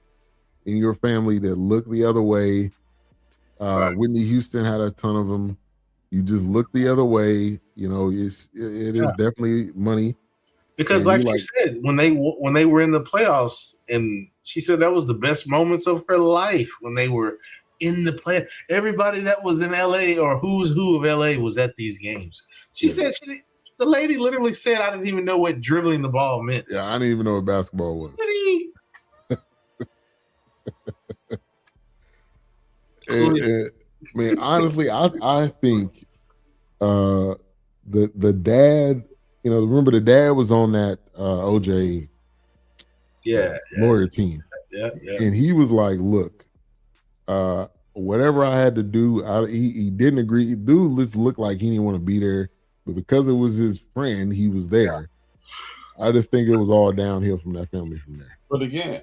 in your family that look the other way. Whitney Houston had a ton of them. You just look the other way. It is definitely money. Because, like she said, when they were in the playoffs, and she said that was the best moments of her life when they were in the play. Everybody that was in LA or who's who of LA was at these games. She said the lady literally said, "I didn't even know what dribbling the ball meant." Yeah, I didn't even know what basketball was. I mean, honestly, I think the dad. Remember the dad was on that OJ lawyer team. Yeah. And he was like, look, whatever I had to do, he didn't agree. Dude looked like he didn't want to be there, but because it was his friend, he was there. I just think it was all downhill from that family from there. But again,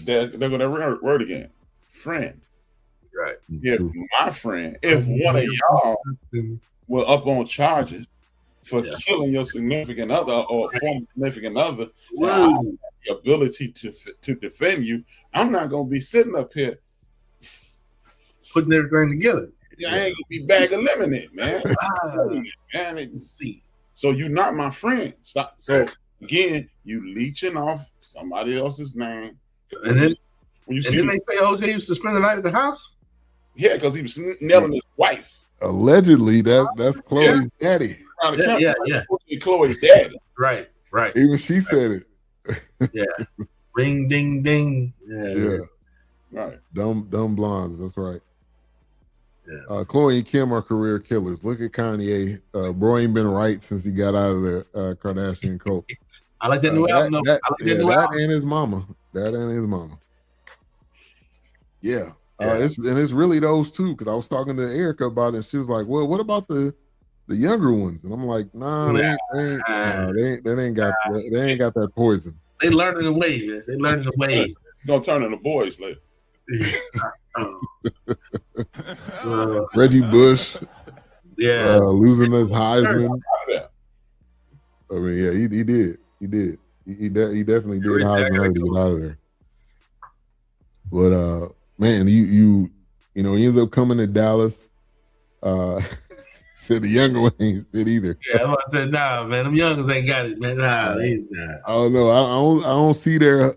they're going to word again. Friend. Right. If my friend, if one of y'all were up on charges for killing your significant other or former significant other, the ability to defend you, I'm not going to be sitting up here putting everything together. I ain't going to be bag of lemonade, man. So you're not my friend. So again, you leeching off somebody else's name. And then they say OJ used to spend the night at the house? Yeah, because he was nailing his wife. Allegedly, that's Chloe's daddy. Yeah. Chloe's daddy. Right. Even she said it. Yeah. Ring, ding, ding. Yeah. Right. Dumb blondes. That's right. Khloé and Kim are career killers. Look at Kanye. Bro ain't been right since he got out of the Kardashian cult. I like that new album. I like that new album. And his mama. That and his mama. Yeah. It's really those two, because I was talking to Erica about it, and she was like, well, what about the younger ones? And I'm like, they ain't got that poison. They learning the way, man. They learning the way. It's gonna turn into boys later. Reggie Bush, losing his Heisman. I mean, yeah, he did. He definitely did Heisman to get out of there. But man, you know, he ends up coming to Dallas. Said the younger one ain't fit either. Yeah, I said, nah, man, them youngers ain't got it, man. Nah, I don't know. I don't see their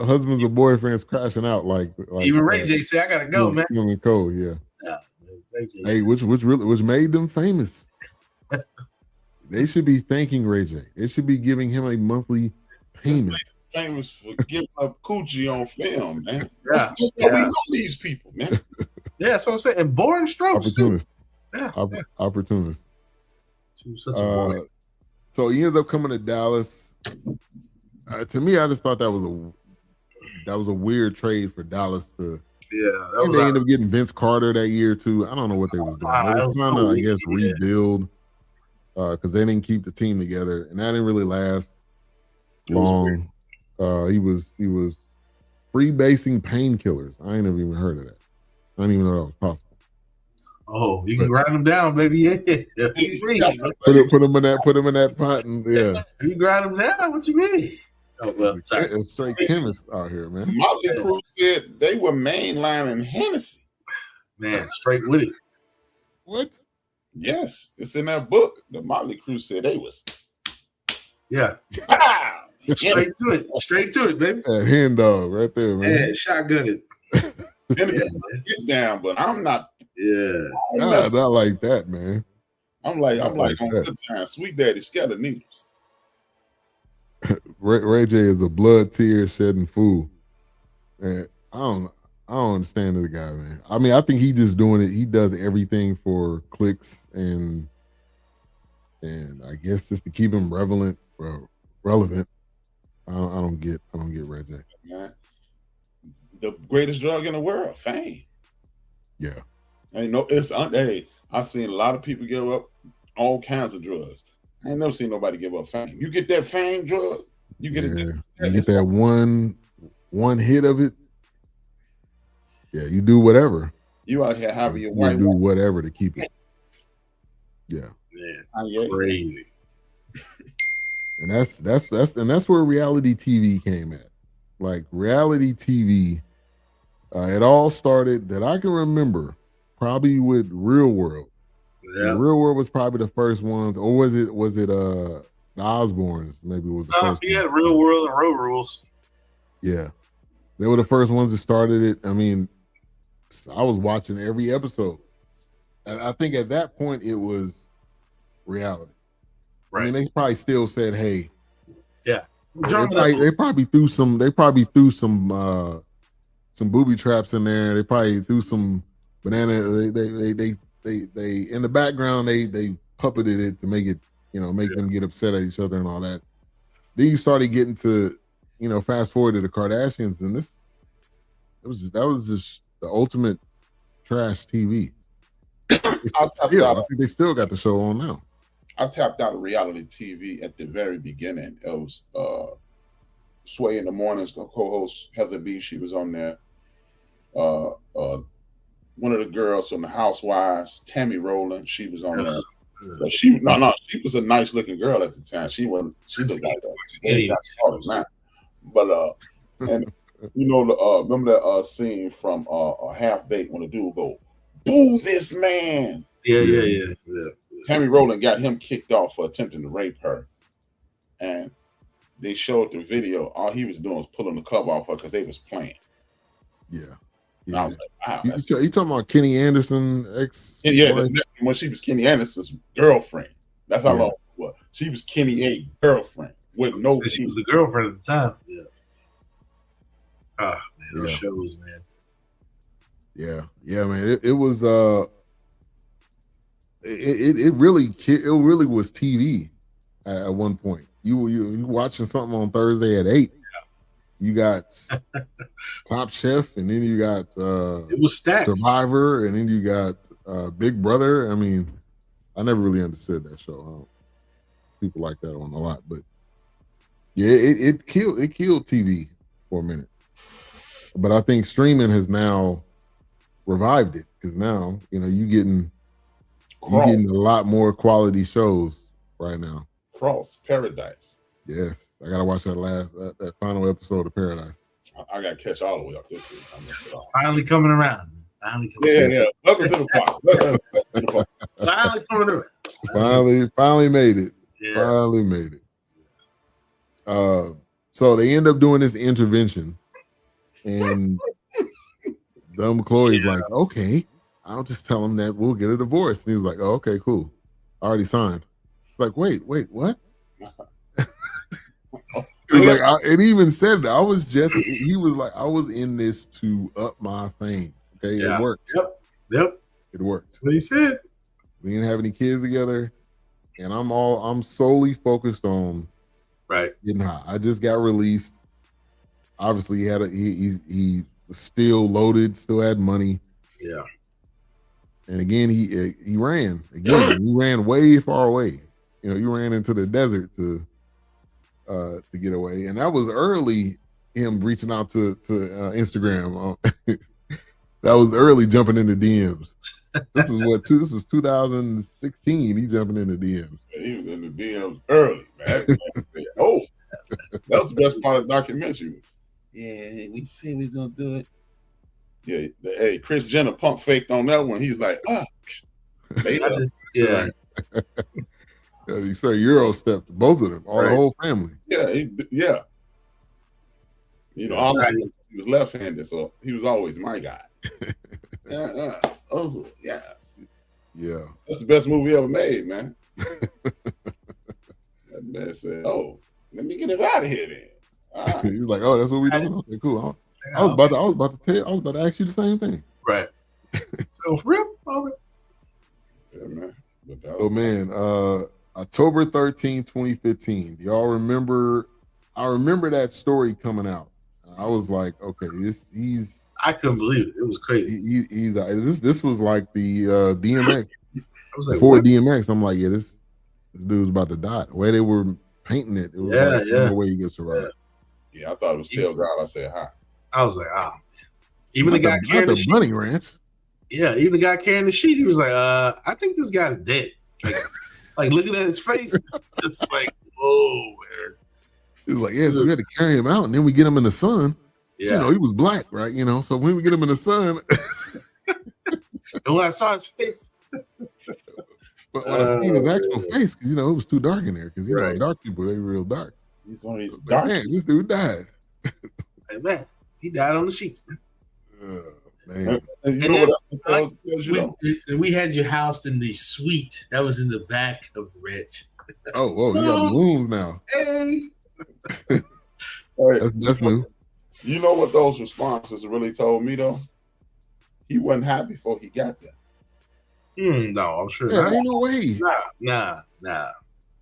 husbands or boyfriends crashing out like even Ray J said, I gotta go, man. Kim and Cole, yeah. Hey, which made them famous. They should be thanking Ray J. They should be giving him a monthly payment. Famous for giving up coochie on film, man. That's why we know these people, man. Yeah, so I'm saying, and boring strokes. Opportunist. Yeah, Opportunist. So he ends up coming to Dallas. To me, I just thought that was a weird trade for Dallas to. Yeah, they ended up getting Vince Carter that year too. I don't know what they was doing. They were trying to, I guess, rebuild because they didn't keep the team together, and that didn't really last long. He was freebasing painkillers. I ain't never even heard of that. I didn't even know that was possible. Oh, you can grind them down, baby. Yeah. Put them in that pot, and yeah. You grind them down? What you mean? Oh well, it's straight chemists out here, man. Motley Crue said they were mainlining Hennessy. Man, straight with it. What? Yes, it's in that book. The Motley Crue said they was. Yeah. Straight to it, baby. Hand dog right there, man. Yeah, shotgun it. Get down, but I'm not. Yeah, not like that, man. I'm like on good time. Sweet Daddy scared of needles. Ray J is a blood tear shedding fool, and I don't understand this guy, man. I mean, I think he just doing it. He does everything for clicks and I guess just to keep him relevant. I don't get Ray J. Man, the greatest drug in the world, fame. Yeah. Hey, I seen a lot of people give up all kinds of drugs. I ain't never seen nobody give up fame. You get that fame drug, you get You get that one hit of it. Yeah, you do whatever. You out here having your wife. You do whatever to keep it. Yeah. Man, crazy. And that's where reality TV came at. Like reality TV, it all started that I can remember. Probably with Real World. Yeah. Real World was probably the first ones, or was it the Osbournes? Maybe it was the first. He had Real World and Road Rules. Yeah, they were the first ones that started it. I mean, I was watching every episode, and I think at that point it was reality. Right. I mean, they probably still said, "Hey." Yeah. They probably threw some booby traps in there. They probably threw some banana. They in the background they puppeted it to make it, make them get upset at each other and all that. Then you started getting to, fast forward to the Kardashians, and that was just the ultimate trash TV. I think they still got the show on now. I tapped out of reality TV at the very beginning. It was Sway in the Mornings co-host Heather B. She was on there. One of the girls from the Housewives, Tammy Rowland, she was on there. But she was a nice looking girl at the time. She looked like that. But and remember that scene from Half Baked when the dude go, "Boo this man." Yeah. Tammy Rowland got him kicked off for attempting to rape her, and they showed the video. All he was doing was pulling the cover off her because they was playing. Yeah. I was like, wow, you talking about Kenny Anderson ex? Yeah, when she was Kenny Anderson's girlfriend. That's how long it was. She was Kenny A girlfriend with no. She was the girlfriend at the time. Yeah. Man, those shows, man. Yeah, man. It was it really was TV at one point. You watching something on Thursday at 8. You got Top Chef, and then you got it was stacked. Survivor, and then you got Big Brother. I mean, I never really understood that show. People like that one a lot, but yeah, it killed TV for a minute. But I think streaming has now revived it, because now you're getting a lot more quality shows right now. Cross Paradise. Yes, I gotta watch that final episode of Paradise. I gotta catch all the way up this season. Finally coming around. Yeah. Welcome to the park. Finally coming around. Finally made it. Yeah. Finally made it. So they end up doing this intervention, and dumb Khloé's like, okay, I'll just tell him that we'll get a divorce. And he was like, oh, okay, cool. I already signed. It's like, wait, what? He was like, and he even said that he was like, I was in this to up my fame. Okay, It worked. Yep. It worked. What he said. We didn't have any kids together, and I'm solely focused on getting high. I just got released. Obviously, he was still loaded, still had money. Yeah. And again, he ran. Again, he ran way far away. He ran into the desert to get away, and that was early. Him reaching out to Instagram. That was early jumping into DMs. This is 2016. He jumping into DMs. He was in the DMs early, man. Oh, that was the best part of the documentary. Yeah, we said we was gonna do it. Yeah, hey, Kris Jenner pump faked on that one. He's like, made up. Yeah. You say Euro stepped both of them, the whole family. Yeah, he was left-handed, so he was always my guy. Oh yeah. That's the best movie ever made, man. That man said, "Oh, let me get it out of here then." He's like, "Oh, that's what we doing? Okay, cool." I was about to ask you the same thing. Right. So rip over. Yeah, man. So October 13, 2015. Do y'all remember? I remember that story coming out. I was like, okay, I couldn't believe it. It was crazy. This was like the DMX. I was like, before DMX, I'm like, yeah, this dude's about to die. The way they were painting it, it was no way he gets survived. Yeah, I thought it was Tail God. I said hi. I was like, even the guy carrying the sheet. Bunny Ranch. Yeah, even the guy carrying the sheet, he was like, I think this guy's dead. Like looking at his face, it's like, whoa, man. He was like, yeah, so we had to carry him out, and then we get him in the sun. Yeah. So, he was black, right? So when we get him in the sun. And when I saw his face. But when I seen his actual face, because, it was too dark in there. Because, dark people, they real dark. He's one of these dark. Man, this dude died. Hey, man, he died on the sheets. Man. And we had you housed in the suite that was in the back of the ranch. Oh, whoa, you got rooms now. Hey. That's new. You know what those responses really told me, though? He wasn't high before he got there. No, I'm sure. Yeah, ain't no way. Nah.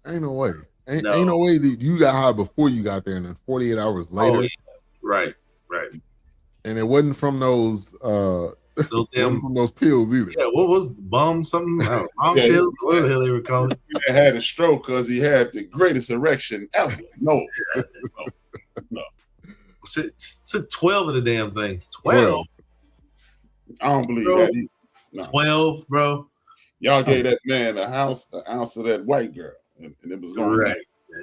Ain't no way. Ain't no way that you got high before you got there, and then 48 hours later. Oh, yeah. Right. And it wasn't from those from those pills either. Yeah, what was the bomb something? Bomb shells? What the hell they were calling it? He had a stroke because he had the greatest erection ever. No. Said 12 of the damn things. 12. I don't believe that. No. 12, bro. Y'all gave that man an ounce of that white girl, and it was going right.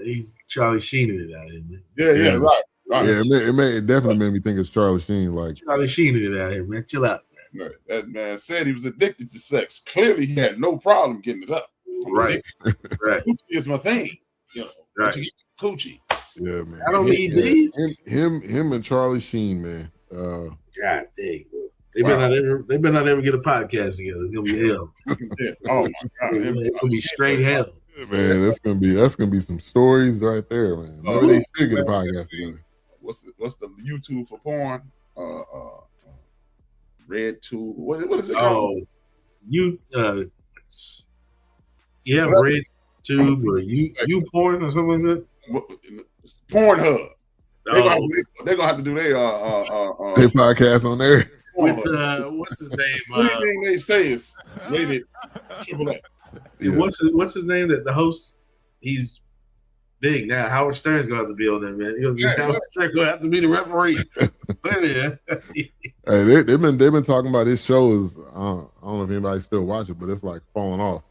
He's Charlie Sheening it out here, man. Yeah, right. Yeah, it definitely made me think it's Charlie Sheen. Like Charlie Sheening it out here, man. Chill out, man. That man said he was addicted to sex. Clearly, he had no problem getting it up. Right. Coochie is my thing. Right. Coochie. Yeah, man. I don't need these. Him and Charlie Sheen, man. God dang, bro. They better not ever get a podcast together. It's gonna be hell. Oh my God. It's gonna be straight hell. Yeah, man, that's gonna be some stories right there, man. Maybe they should get a podcast together. What's the YouTube for porn? Red Tube. What is it called? Oh, You have Red Tube or you porn or something like that? Pornhub. They're gonna have to do their podcast on there. With what's his name? Anything they say is rated AAA. Yeah. What's his name? That the host? He's big now. Howard Stern's gonna have to be on that, man. Howard Stern's gonna have to be the referee. Hey, they've been talking about this show is I don't know if anybody still watch it, but it's like falling off.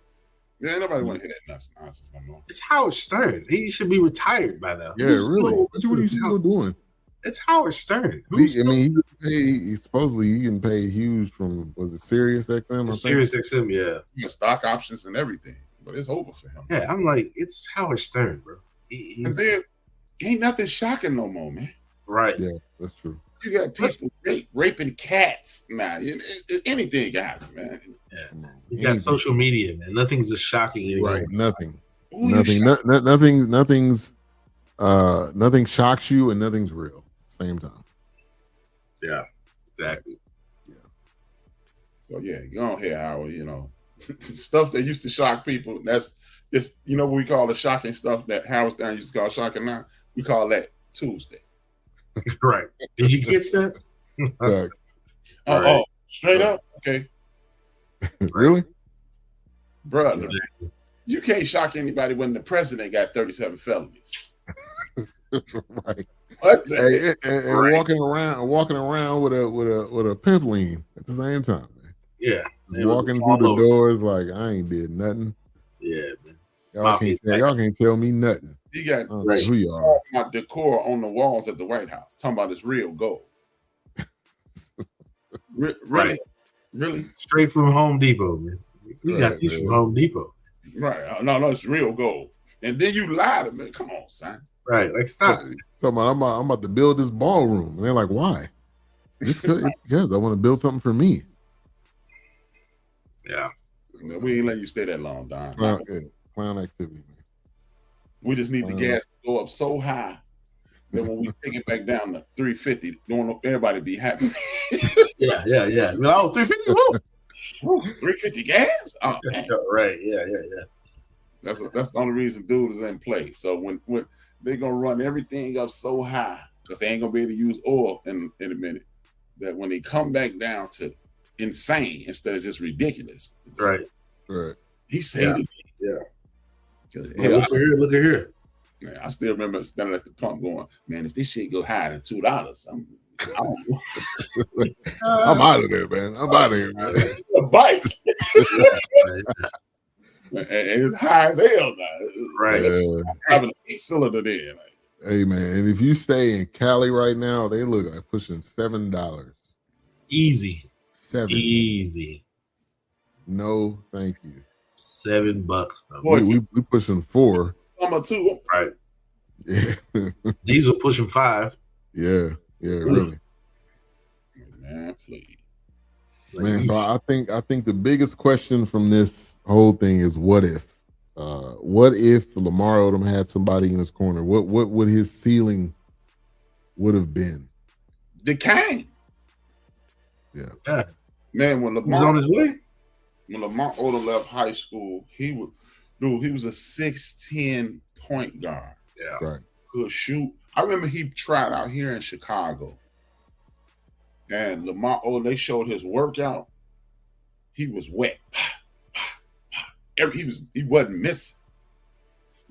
Yeah, nobody want to hear that nonsense no more. It's Howard Stern. He should be retired by now. Yeah, really. Let's see what he's still doing. It's Howard Stern. He supposedly he getting paid huge from, was it Sirius XM? Sirius XM, yeah. Stock options and everything, but it's over for him. Yeah, I'm like, it's Howard Stern, bro. And then ain't nothing shocking no more, man. Right. Yeah, that's true. You got people raping cats now. Anything can happen, man. Yeah. You got social media, man. Nothing's as shocking anymore. Right. Nothing shocks you and nothing's real. Same time. Yeah. Exactly. Yeah. So yeah, go on here, Howard. Stuff that used to shock people. That's just what we call the shocking stuff that Howard Stern used to call shocking. Now we call that Tuesday. Right. Did you get that? Oh, straight up? Okay. Really? Brother, you can't shock anybody when the president got 37 felonies. Right. What? And right. walking around with a pimp lean at the same time, man. Yeah. Walking through the doors like I ain't did nothing. Yeah, man. Y'all can't tell me nothing. You got who you are. My decor on the walls at the White House. Talking about it's real gold. Really? Straight from Home Depot, man. We got these from Home Depot. Right. No, it's real gold. And then you lie to me. Come on, son. Right. Like, stop. Talking about I'm about to build this ballroom. And they're like, why? It's because I want to build something for me. Yeah. We ain't letting you stay that long, Don. Clown activity, man. We just need the gas to go up so high that when we take it back down to 350, everybody be happy. Yeah. Oh, 350? Woo. 350 gas? Oh, man. Right. Yeah. That's the only reason dude is in play. So when they're gonna run everything up so high, because they ain't gonna be able to use oil in a minute, that when they come back down to insane instead of just ridiculous. Right. He said it. Yeah. Look at here. Man, I still remember standing at the pump going, man, if this shit go higher than $2, I'm out of there, man. I'm out of here, man. A bike. And it's high as hell now. Right. Having an 8-cylinder there. Hey, man, and if you stay in Cali right now, they look like pushing $7. Easy. $7. Easy. No, thank you. $7. Boy, we pushing $4. Summer too. Right. Yeah. Diesel pushing $5. Yeah, really. Man, please. Man, so I think the biggest question from this whole thing is what if? What if Lamar Odom had somebody in his corner? What would his ceiling would have been? Decaying. Yeah. Man, when Lamar was on his way. When Lamar Odom left high school, he was a 6'10" point guard. Yeah. Right. Could shoot. I remember he tried out here in Chicago. And Lamar Odom, they showed his workout. He was wet. He wasn't missing.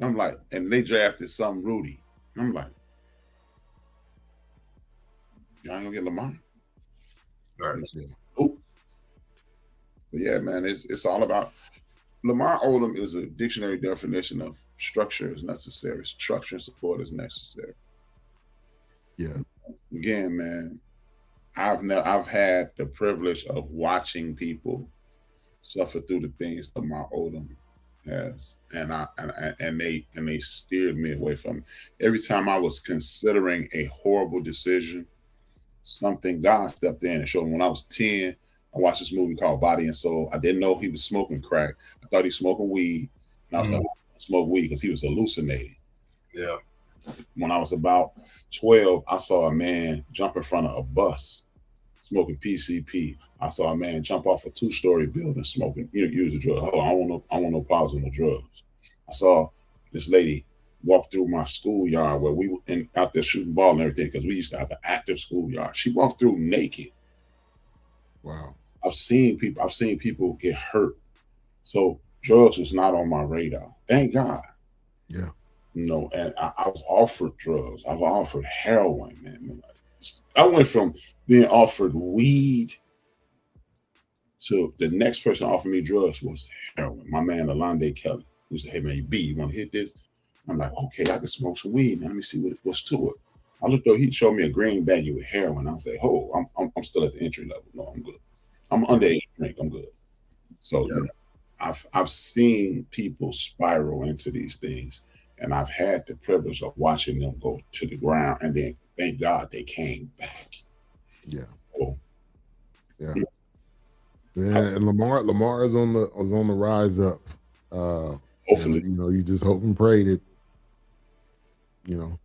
I'm like, and they drafted some Rudy. I'm like, y'all ain't gonna get Lamar. Right. Oh. But yeah, man, it's all about Lamar Odom is a dictionary definition of structure is necessary. Structure and support is necessary. Yeah. Again, man, I've had the privilege of watching people suffer through the things Lamar Odom has, and they steered me away from it. Every time I was considering a horrible decision, something God stepped in and showed me. When I was 10, I watched this movie called Body and Soul. I didn't know he was smoking crack. I thought he was smoking weed. And I was like, smoke weed because he was hallucinating. Yeah. When I was about 12, I saw a man jump in front of a bus, smoking PCP. I saw a man jump off a 2-story building smoking, use a drug. Oh, I want no pause on the drugs. I saw this lady walk through my schoolyard where we were out there shooting ball and everything because we used to have an active schoolyard. She walked through naked. Wow. I've seen people get hurt. So drugs was not on my radar. Thank God. Yeah. And I was offered drugs. I was offered heroin, man. I went from being offered weed to the next person offered me drugs was heroin. My man, Alonde Kelly. He said, hey, man, B, you want to hit this? I'm like, okay, I can smoke some weed. Now let me see what's to it. I looked up, he showed me a green baggie with heroin. I was like, oh, I'm still at the entry level. No, I'm good. I'm underage drink. I'm good. So I've seen people spiral into these things, and I've had the privilege of watching them go to the ground, and then thank God they came back. Yeah. So, yeah. And Lamar is on the rise up. Hopefully, and, you just hope and pray that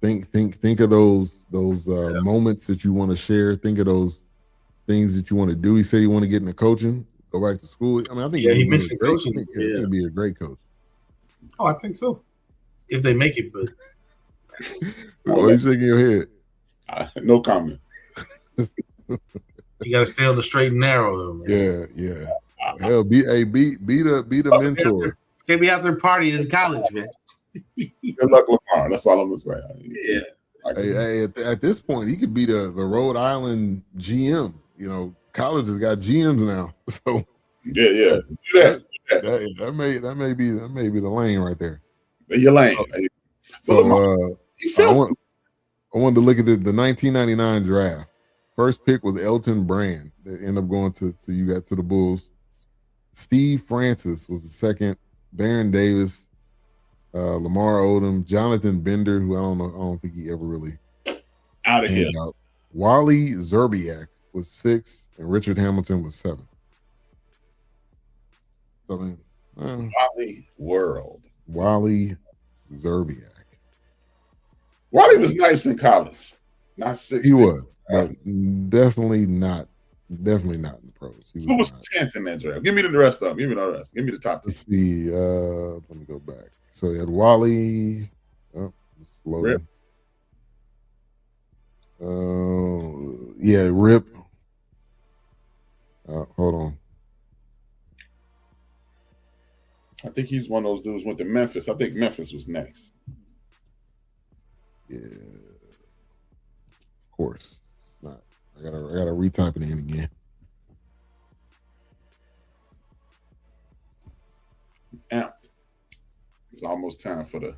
think of those moments that you want to share. Think of those things that you want to do. He said he want to get into coaching, go back to school. I mean, I think he mentioned coaching. I think he'd be a great coach. Oh, I think so. If they make it, but what are you shaking your head? No comment. You got to stay on the straight and narrow, though, man. Yeah. Hell, be the mentor. Can't be out there partying in college, man. Good luck, Lamar. That's all I'm gonna say. Yeah. Hey, at this point, he could be the Rhode Island GM. College has got GMs now, so yeah. That may be the lane right there. Your lane. So I wanted to look at the 1999 draft. First pick was Elton Brand. That ended up going to the Bulls. Steve Francis was the second. Baron Davis, Lamar Odom, Jonathan Bender, who I don't think he ever really out of here. Wally Zerbiak was 6, and Richard Hamilton was 7. So, Wally Zerbiak. Wally was nice in college. Not 6. He was, but definitely not in the pros. Who was 10th in that draft? Give me the rest of them. Give me the rest. Give me the top 10. Let's see. Let me go back. So you had Wally. Oh, it's loading. Rip. Hold on. I think he's one of those dudes went to Memphis. I think Memphis was next. Yeah. Of course. It's not. I gotta retype it in again. It's almost time for the.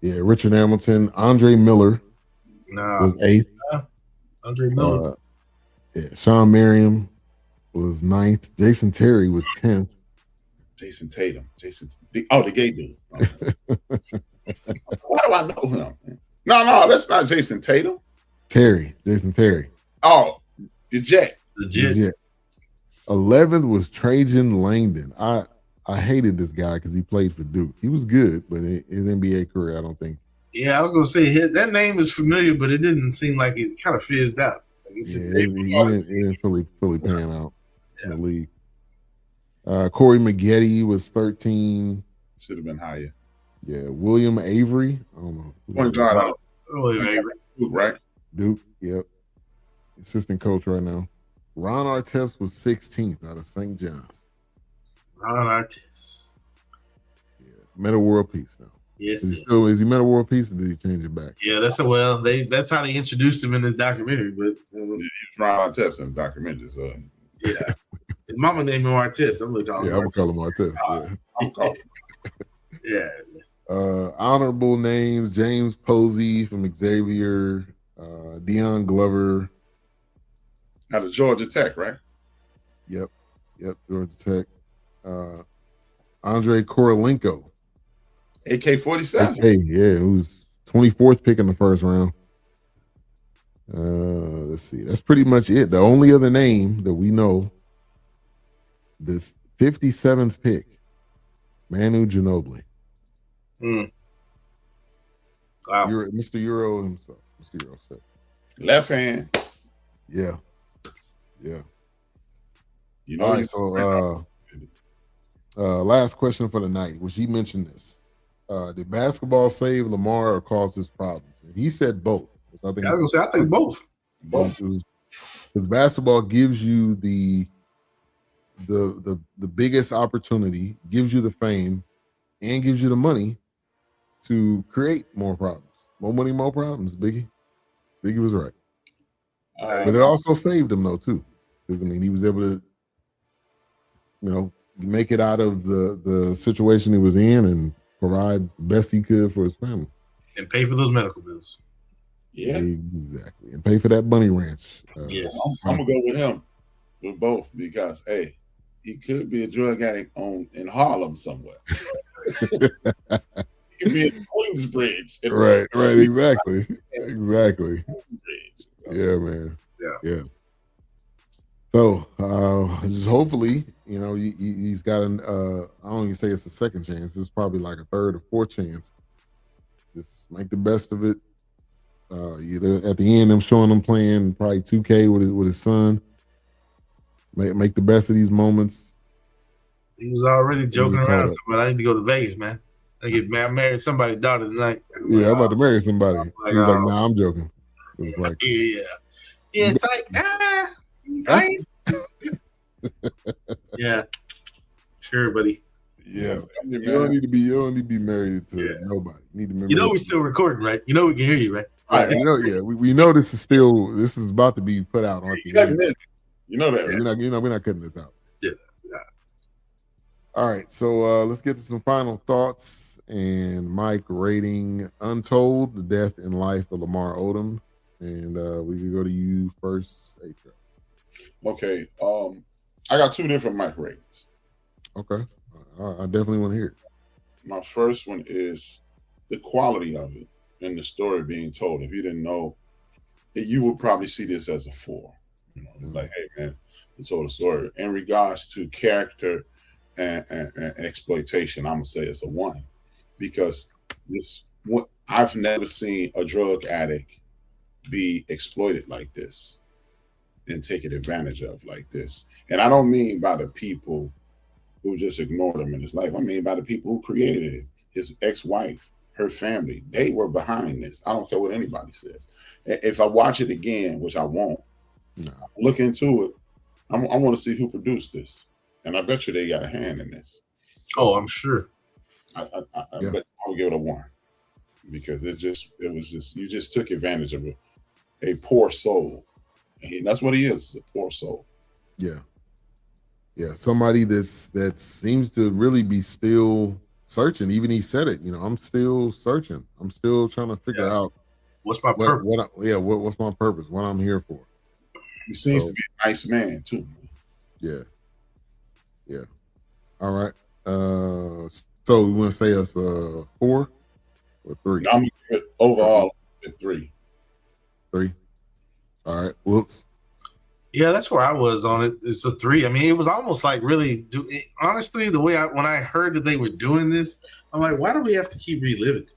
Yeah, Richard Hamilton, Andre Miller was 8th. Andre Miller. Sean Merriam was 9th. Jason Terry was 10th. Jason Tatum. The gay dude. Why do I know him? No, that's not Jason Tatum. Jason Terry. Oh, the Jet. 11th was Trajan Langdon. I hated this guy because he played for Duke. He was good, but his NBA career, I don't think. Yeah, I was going to say that name is familiar, but it didn't seem like it kind of fizzed out. It didn't fully pan out in the league. Corey Maggette was 13. Should have been higher. Yeah, William Avery. I don't know. William Avery. Duke, right? Duke, yep. Assistant coach right now. Ron Artest was 16th out of St. John's. Ron Artest. Yeah, Meta World Peace now. Yes. Is he Meta World Peace, or did he change it back? Yeah, that's how they introduced him in this documentary. But Ron Artest in the documentary. So yeah, his mama named him Artest. I'm gonna call him. Yeah, I'm gonna call him Artest. I'm calling. Yeah. Honorable names: James Posey from Xavier, Deion Glover. Out of Georgia Tech, right? Yep, Georgia Tech. Andre Korolenko. AK-47. Yeah, who's 24th pick in the first round. Let's see. That's pretty much it. The only other name that we know, this 57th pick, Manu Ginobili. Wow. Mr. Euro himself. Mr. Euro said. Left hand. Yeah. Yeah. You know, All right, so last question for the night, which he mentioned this. Did basketball save Lamar or cause his problems? And he said both. I was gonna say I think both. Because basketball gives you the biggest opportunity, gives you the fame, and gives you the money to create more problems. More money, more problems, Biggie. Biggie was right. But it also saved him though, too. Because I mean, he was able to, make it out of the situation he was in and provide the best he could for his family. And pay for those medical bills. Yeah. Exactly. And pay for that bunny ranch. Yes. I'm gonna go with him with both because he could be a drug addict in Harlem somewhere. He could be in Queensbridge. Right, exactly. Yeah, man. Yeah. So just hopefully, he's got I don't even say it's a second chance. It's probably like a third or fourth chance. Just make the best of it. At the end, I'm showing him playing probably 2K with his son. Make the best of these moments. He was already joking around, but I need to go to Vegas, man. I married somebody's daughter tonight. I'm about to marry somebody. He was like, "Nah, I'm joking." It was like, it's like, yeah, sure, buddy. Yeah, you don't need to be married to nobody. You need to we're still recording, right? We can hear you, right? Right. We know this is about to be put out on TV. You know that, right? We're not cutting this out. Yeah. All right, so let's get to some final thoughts. And Mike rating Untold, the death and life of Lamar Odom. And we can go to you first, A-Trap. Okay. I got two different Mike ratings. Okay. I definitely want to hear it. My first one is the quality of it and the story being told. If you didn't know, you would probably see this as a 4. Like, hey, man, he told a story. In regards to character and exploitation, I'm going to say it's a 1. Because I've never seen a drug addict be exploited like this and taken advantage of like this. And I don't mean by the people who just ignored him in his life. I mean by the people who created it. His ex-wife, her family, they were behind this. I don't care what anybody says. If I watch it again, which I won't, look into it, I want to see who produced this. And I bet you they got a hand in this. Oh, I'm sure. I bet I would give it a 1 because it was just you just took advantage of a poor soul, and that's what he is, a poor soul. Yeah, somebody that seems to really be still searching. Even he said it. I'm still searching. I'm still trying to figure out what's my purpose. What's my purpose? What I'm here for. He seems to be a nice man too. Yeah. All right. So we want to say us 4 or 3? I'm overall at 3. 3. All right. Whoops. Yeah, that's where I was on it. It's a 3. I mean, it was almost like really. Honestly, the way when I heard that they were doing this, I'm like, why do we have to keep reliving it?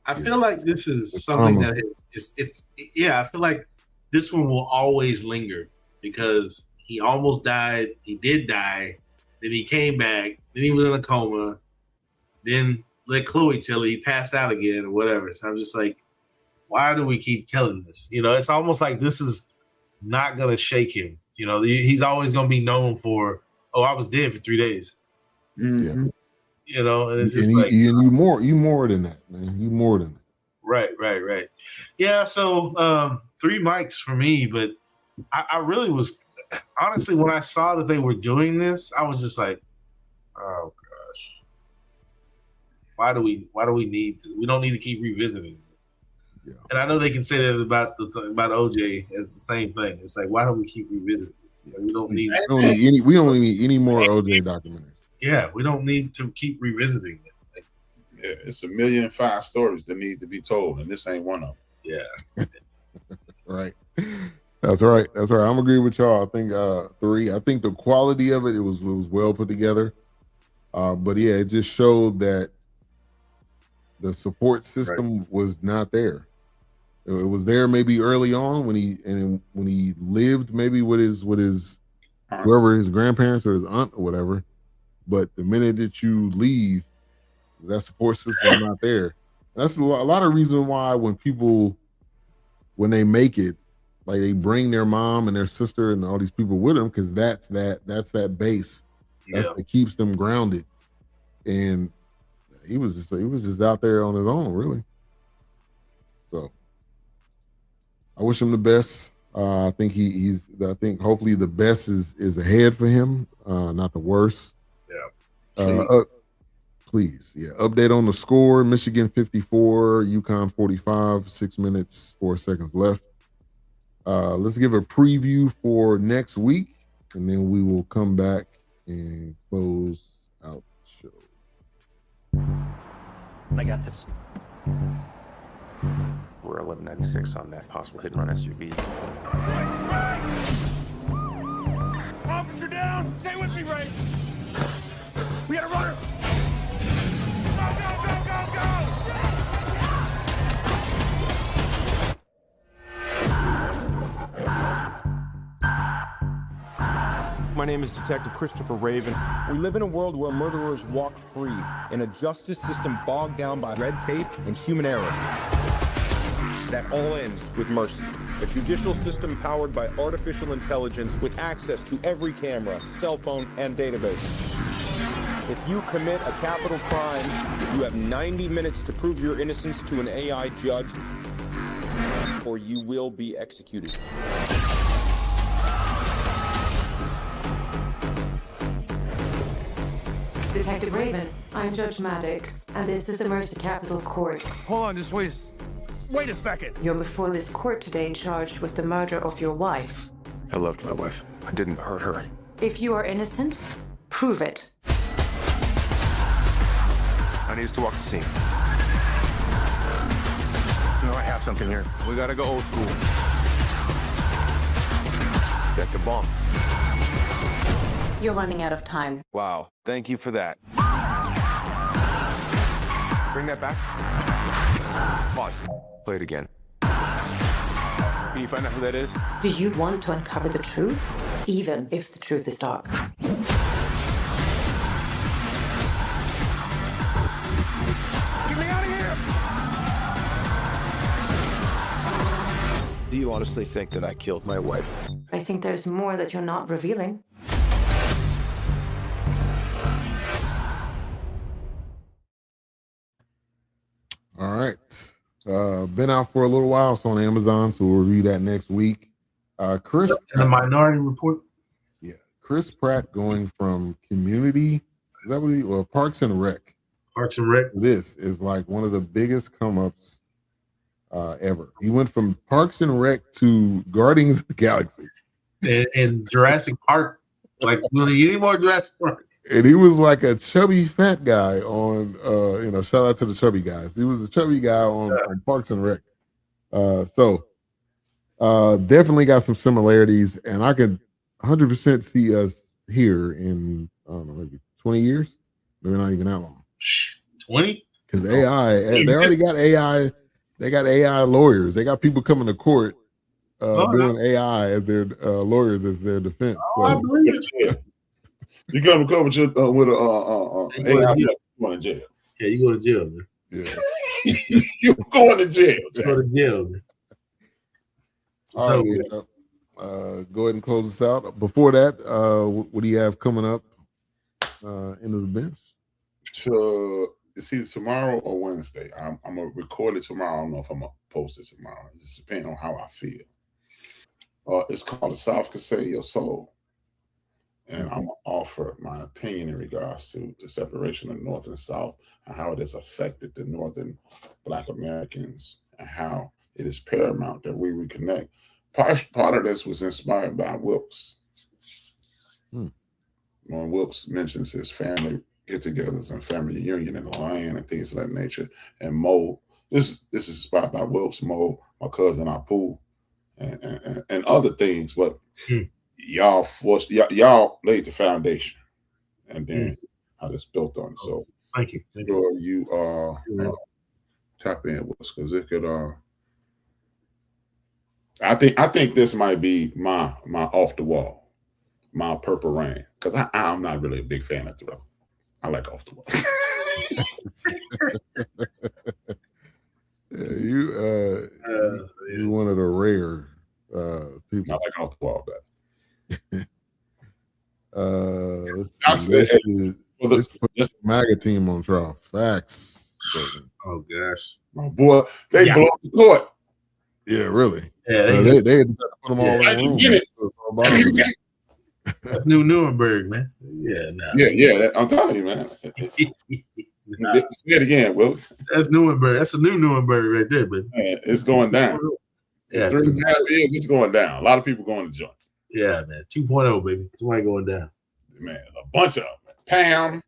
I feel like this is something that I feel like this one will always linger because he almost died. He did die. Then he came back. Then he was in a coma. Then let Khloé tell it he passed out again or whatever. So I'm just like, why do we keep telling this? It's almost like this is not going to shake him. He's always going to be known for, I was dead for 3 days. Mm-hmm. And it's just you more than that, man. You more than that. Right. Yeah, so 3 mics for me, but I really was honestly when I saw that they were doing this, I was just like, oh gosh, why do we need this? We don't need to keep revisiting this. Yeah. And I know they can say that about OJ as the same thing. It's like, why don't we keep revisiting this? Like, we don't need any more OJ documentaries. Yeah, we don't need to keep revisiting it. Like, it's 1,000,005 stories that need to be told, and this ain't one of them. Yeah. Right. That's right. I'm agreeing with y'all. I think 3. I think the quality of it was well put together. But yeah, it just showed that the support system was not there. It was there maybe early on when he lived maybe with his whoever his grandparents or his aunt or whatever. But the minute that you leave, that support system is not there. That's a lot of reason why when they make it, like they bring their mom and their sister and all these people with them, because that's that base that keeps them grounded. And he was just out there on his own, really. So I wish him the best. I think I think hopefully the best is ahead for him, not the worst. Yeah. Please. Yeah. Update on the score: Michigan 54, UConn 45. 6 minutes 4 seconds left. Let's give a preview for next week, and then we will come back and close out the show. I got this. We're 1196 on that possible hit and run SUV. Right. Officer down! Stay with me, Ray! We got a runner! My name is Detective Christopher Raven. We live in a world where murderers walk free, in a justice system bogged down by red tape and human error. That all ends with mercy. A judicial system powered by artificial intelligence with access to every camera, cell phone, and database. If you commit a capital crime, you have 90 minutes to prove your innocence to an AI judge, or you will be executed. Detective Raven, I'm Judge Maddox, and this is the Mercer Capital Court. Hold on, just wait a second. You're before this court today charged with the murder of your wife. I loved my wife. I didn't hurt her. If you are innocent, prove it. I need us to walk the scene. You know, I have something here. We gotta go old school. That's a bomb. You're running out of time. Wow, thank you for that. Bring that back. Pause. Play it again. Can you find out who that is? Do you want to uncover the truth, even if the truth is dark? Get me out of here! Do you honestly think that I killed my wife? I think there's more that you're not revealing. All right. Been out for a little while. It's on Amazon, so we'll review that next week. Chris, the Minority Report. Yeah, Chris Pratt going from Community, is that what Parks and Rec. Parks and Rec. This is like one of the biggest come-ups ever. He went from Parks and Rec to Guardians of the Galaxy. And Jurassic Park. Like, any more Jurassic Park? And he was like a chubby fat guy on, shout out to the chubby guys. He was a chubby guy on Parks and Rec. So definitely got some similarities, and I could 100% see us here in, I don't know, maybe 20 years. Maybe not even that long. 20? Because AI, they already got AI. They got AI lawyers. They got people coming to court doing AI as their lawyers as their defense. Oh, I believe it. You come to court with AI, you going to jail. Yeah, you go to jail, man. Yeah. You're going to jail. You go to jail, man. All right, go ahead and close us out. Before that, what do you have coming up into the bench? So it's either tomorrow or Wednesday. I'm gonna record it tomorrow. I don't know if I'm gonna post it tomorrow. It just depends on how I feel. It's called The South Can Save Your Soul. And I'm gonna offer my opinion in regards to the separation of North and South and how it has affected the Northern Black Americans and how it is paramount that we reconnect. Part of this was inspired by Wilkes. When Wilkes mentions his family get-togethers and family reunion in the land and things of that nature, and Mo, this is inspired by Wilkes, Mo, my cousin Apu, and other things, but y'all laid the foundation, and then I just built on it. So thank you. You tap in with us because it could I think this might be my off the wall, my Purple Rain, because I'm not really a big fan of Thriller. I like Off the Wall. Yeah, you're one of the rare people. I like Off the Wall better. Let's see. Let's put this MAGA team on trial. Facts. Oh gosh, my boy, they blow up the court. Yeah, really. Yeah, they had to put them all in the room. That's New Nuremberg, man. Yeah, nah. Yeah. I'm telling you, man. Say it again, Willis. That's Nuremberg. That's a new Nuremberg right there, man. It's going down. Yeah, 3.5 years, it's going down. A lot of people going to join. Yeah, man. 2.0, baby. Somebody going down. Man, a bunch of them. Pam,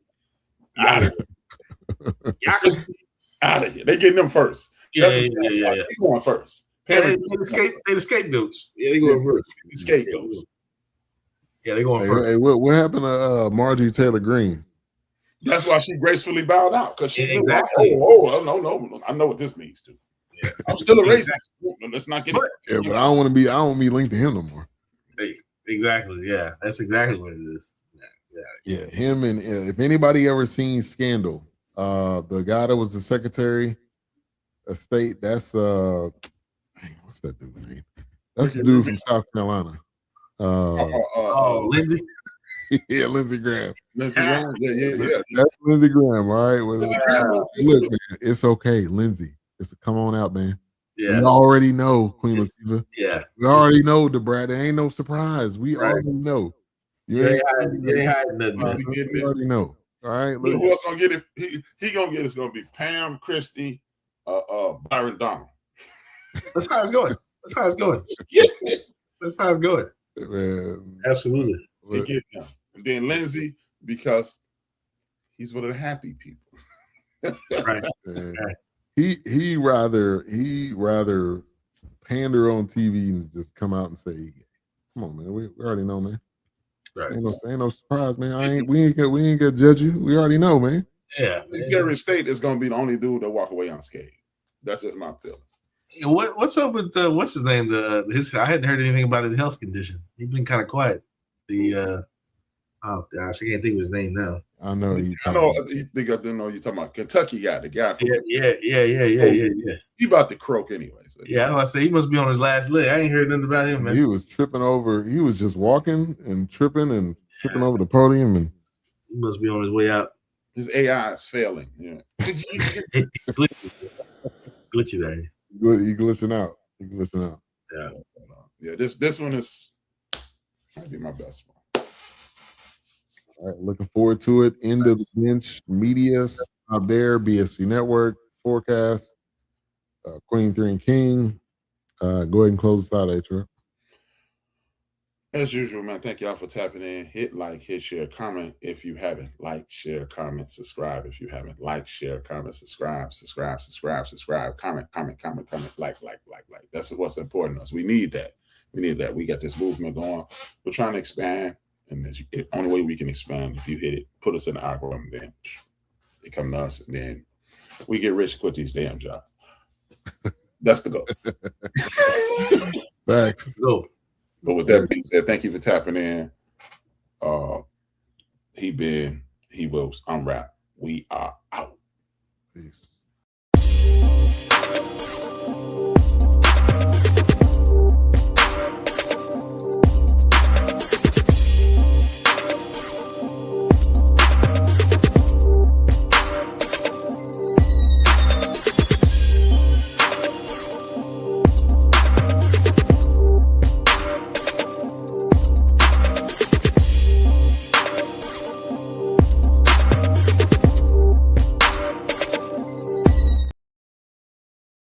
out of here. Out of here. They getting them first. Yeah. They going first. They the scapegoats. Yeah, they going first. The scapegoats. Yeah, they going first. Hey, what happened to Marjorie Taylor Greene? That's why she gracefully bowed out, because she knew, exactly. No, I know what this means too. Yeah. I'm still a racist. Let's not get it. Yeah, but I don't want to be linked to him no more. Hey, exactly. Yeah, that's exactly what it is. Yeah. Him, and if anybody ever seen Scandal, the guy that was the Secretary of State, that's what's that dude's name? That's the dude from South Carolina. Lindsey. Yeah, Lindsey Graham. Lindsey Graham. Yeah. That's Lindsey Graham, all right? Look, man, it's okay, Lindsey. Come on out, man. Yeah. We already know, Queen Latifah. Yeah. We already know, DeBrat. There ain't no surprise. We already know. You ain't hiding nothing. We already know. All right. Look. Who else gonna get it? He gonna get it. It's gonna be Pam, Christie, Byron Donald. That's how it's going. Yeah. That's how it's going. Man. Absolutely. They get him. And then Lindsey, because he's one of the happy people. Right. He rather pander on TV and just come out and say, "Come on, man, we already know, man. Right. Ain't no surprise, man. We ain't gonna judge you. We already know, man." Yeah. Secretary of State is gonna be the only dude that walk away unscathed. That's just my feeling. What's up with what's his name? I hadn't heard anything about his health condition. He's been kind of quiet. Oh gosh, I can't think of his name now. I know you. I think I didn't know you're talking about Kentucky guy, the guy. Yeah. He about to croak anyway. So yeah, I say he must be on his last leg. I ain't heard nothing about him, man. He was tripping over. He was just walking and tripping over the podium, and he must be on his way out. His AI is failing. Yeah, glitchy there. He glitching out. Yeah. This one is might be my best one. All right, looking forward to it. End of the bench media out there, BSC Network, Fourcast, Queen 3 and King. Go ahead and close this out, Atro. As usual, man, thank y'all for tapping in. Hit like, hit share, comment if you haven't. Like, share, comment, subscribe if you haven't. Like, share, comment, subscribe, comment, like. That's what's important to us. We need that. We got this movement going. We're trying to expand. And the only way we can expand, if you hit it, put us in the algorithm, then they come to us, and then we get rich, quit these damn jobs. That's the goal. Thanks. Go. But with that being said, thank you for tapping in. He wills. I'm Rap. We are out. Peace.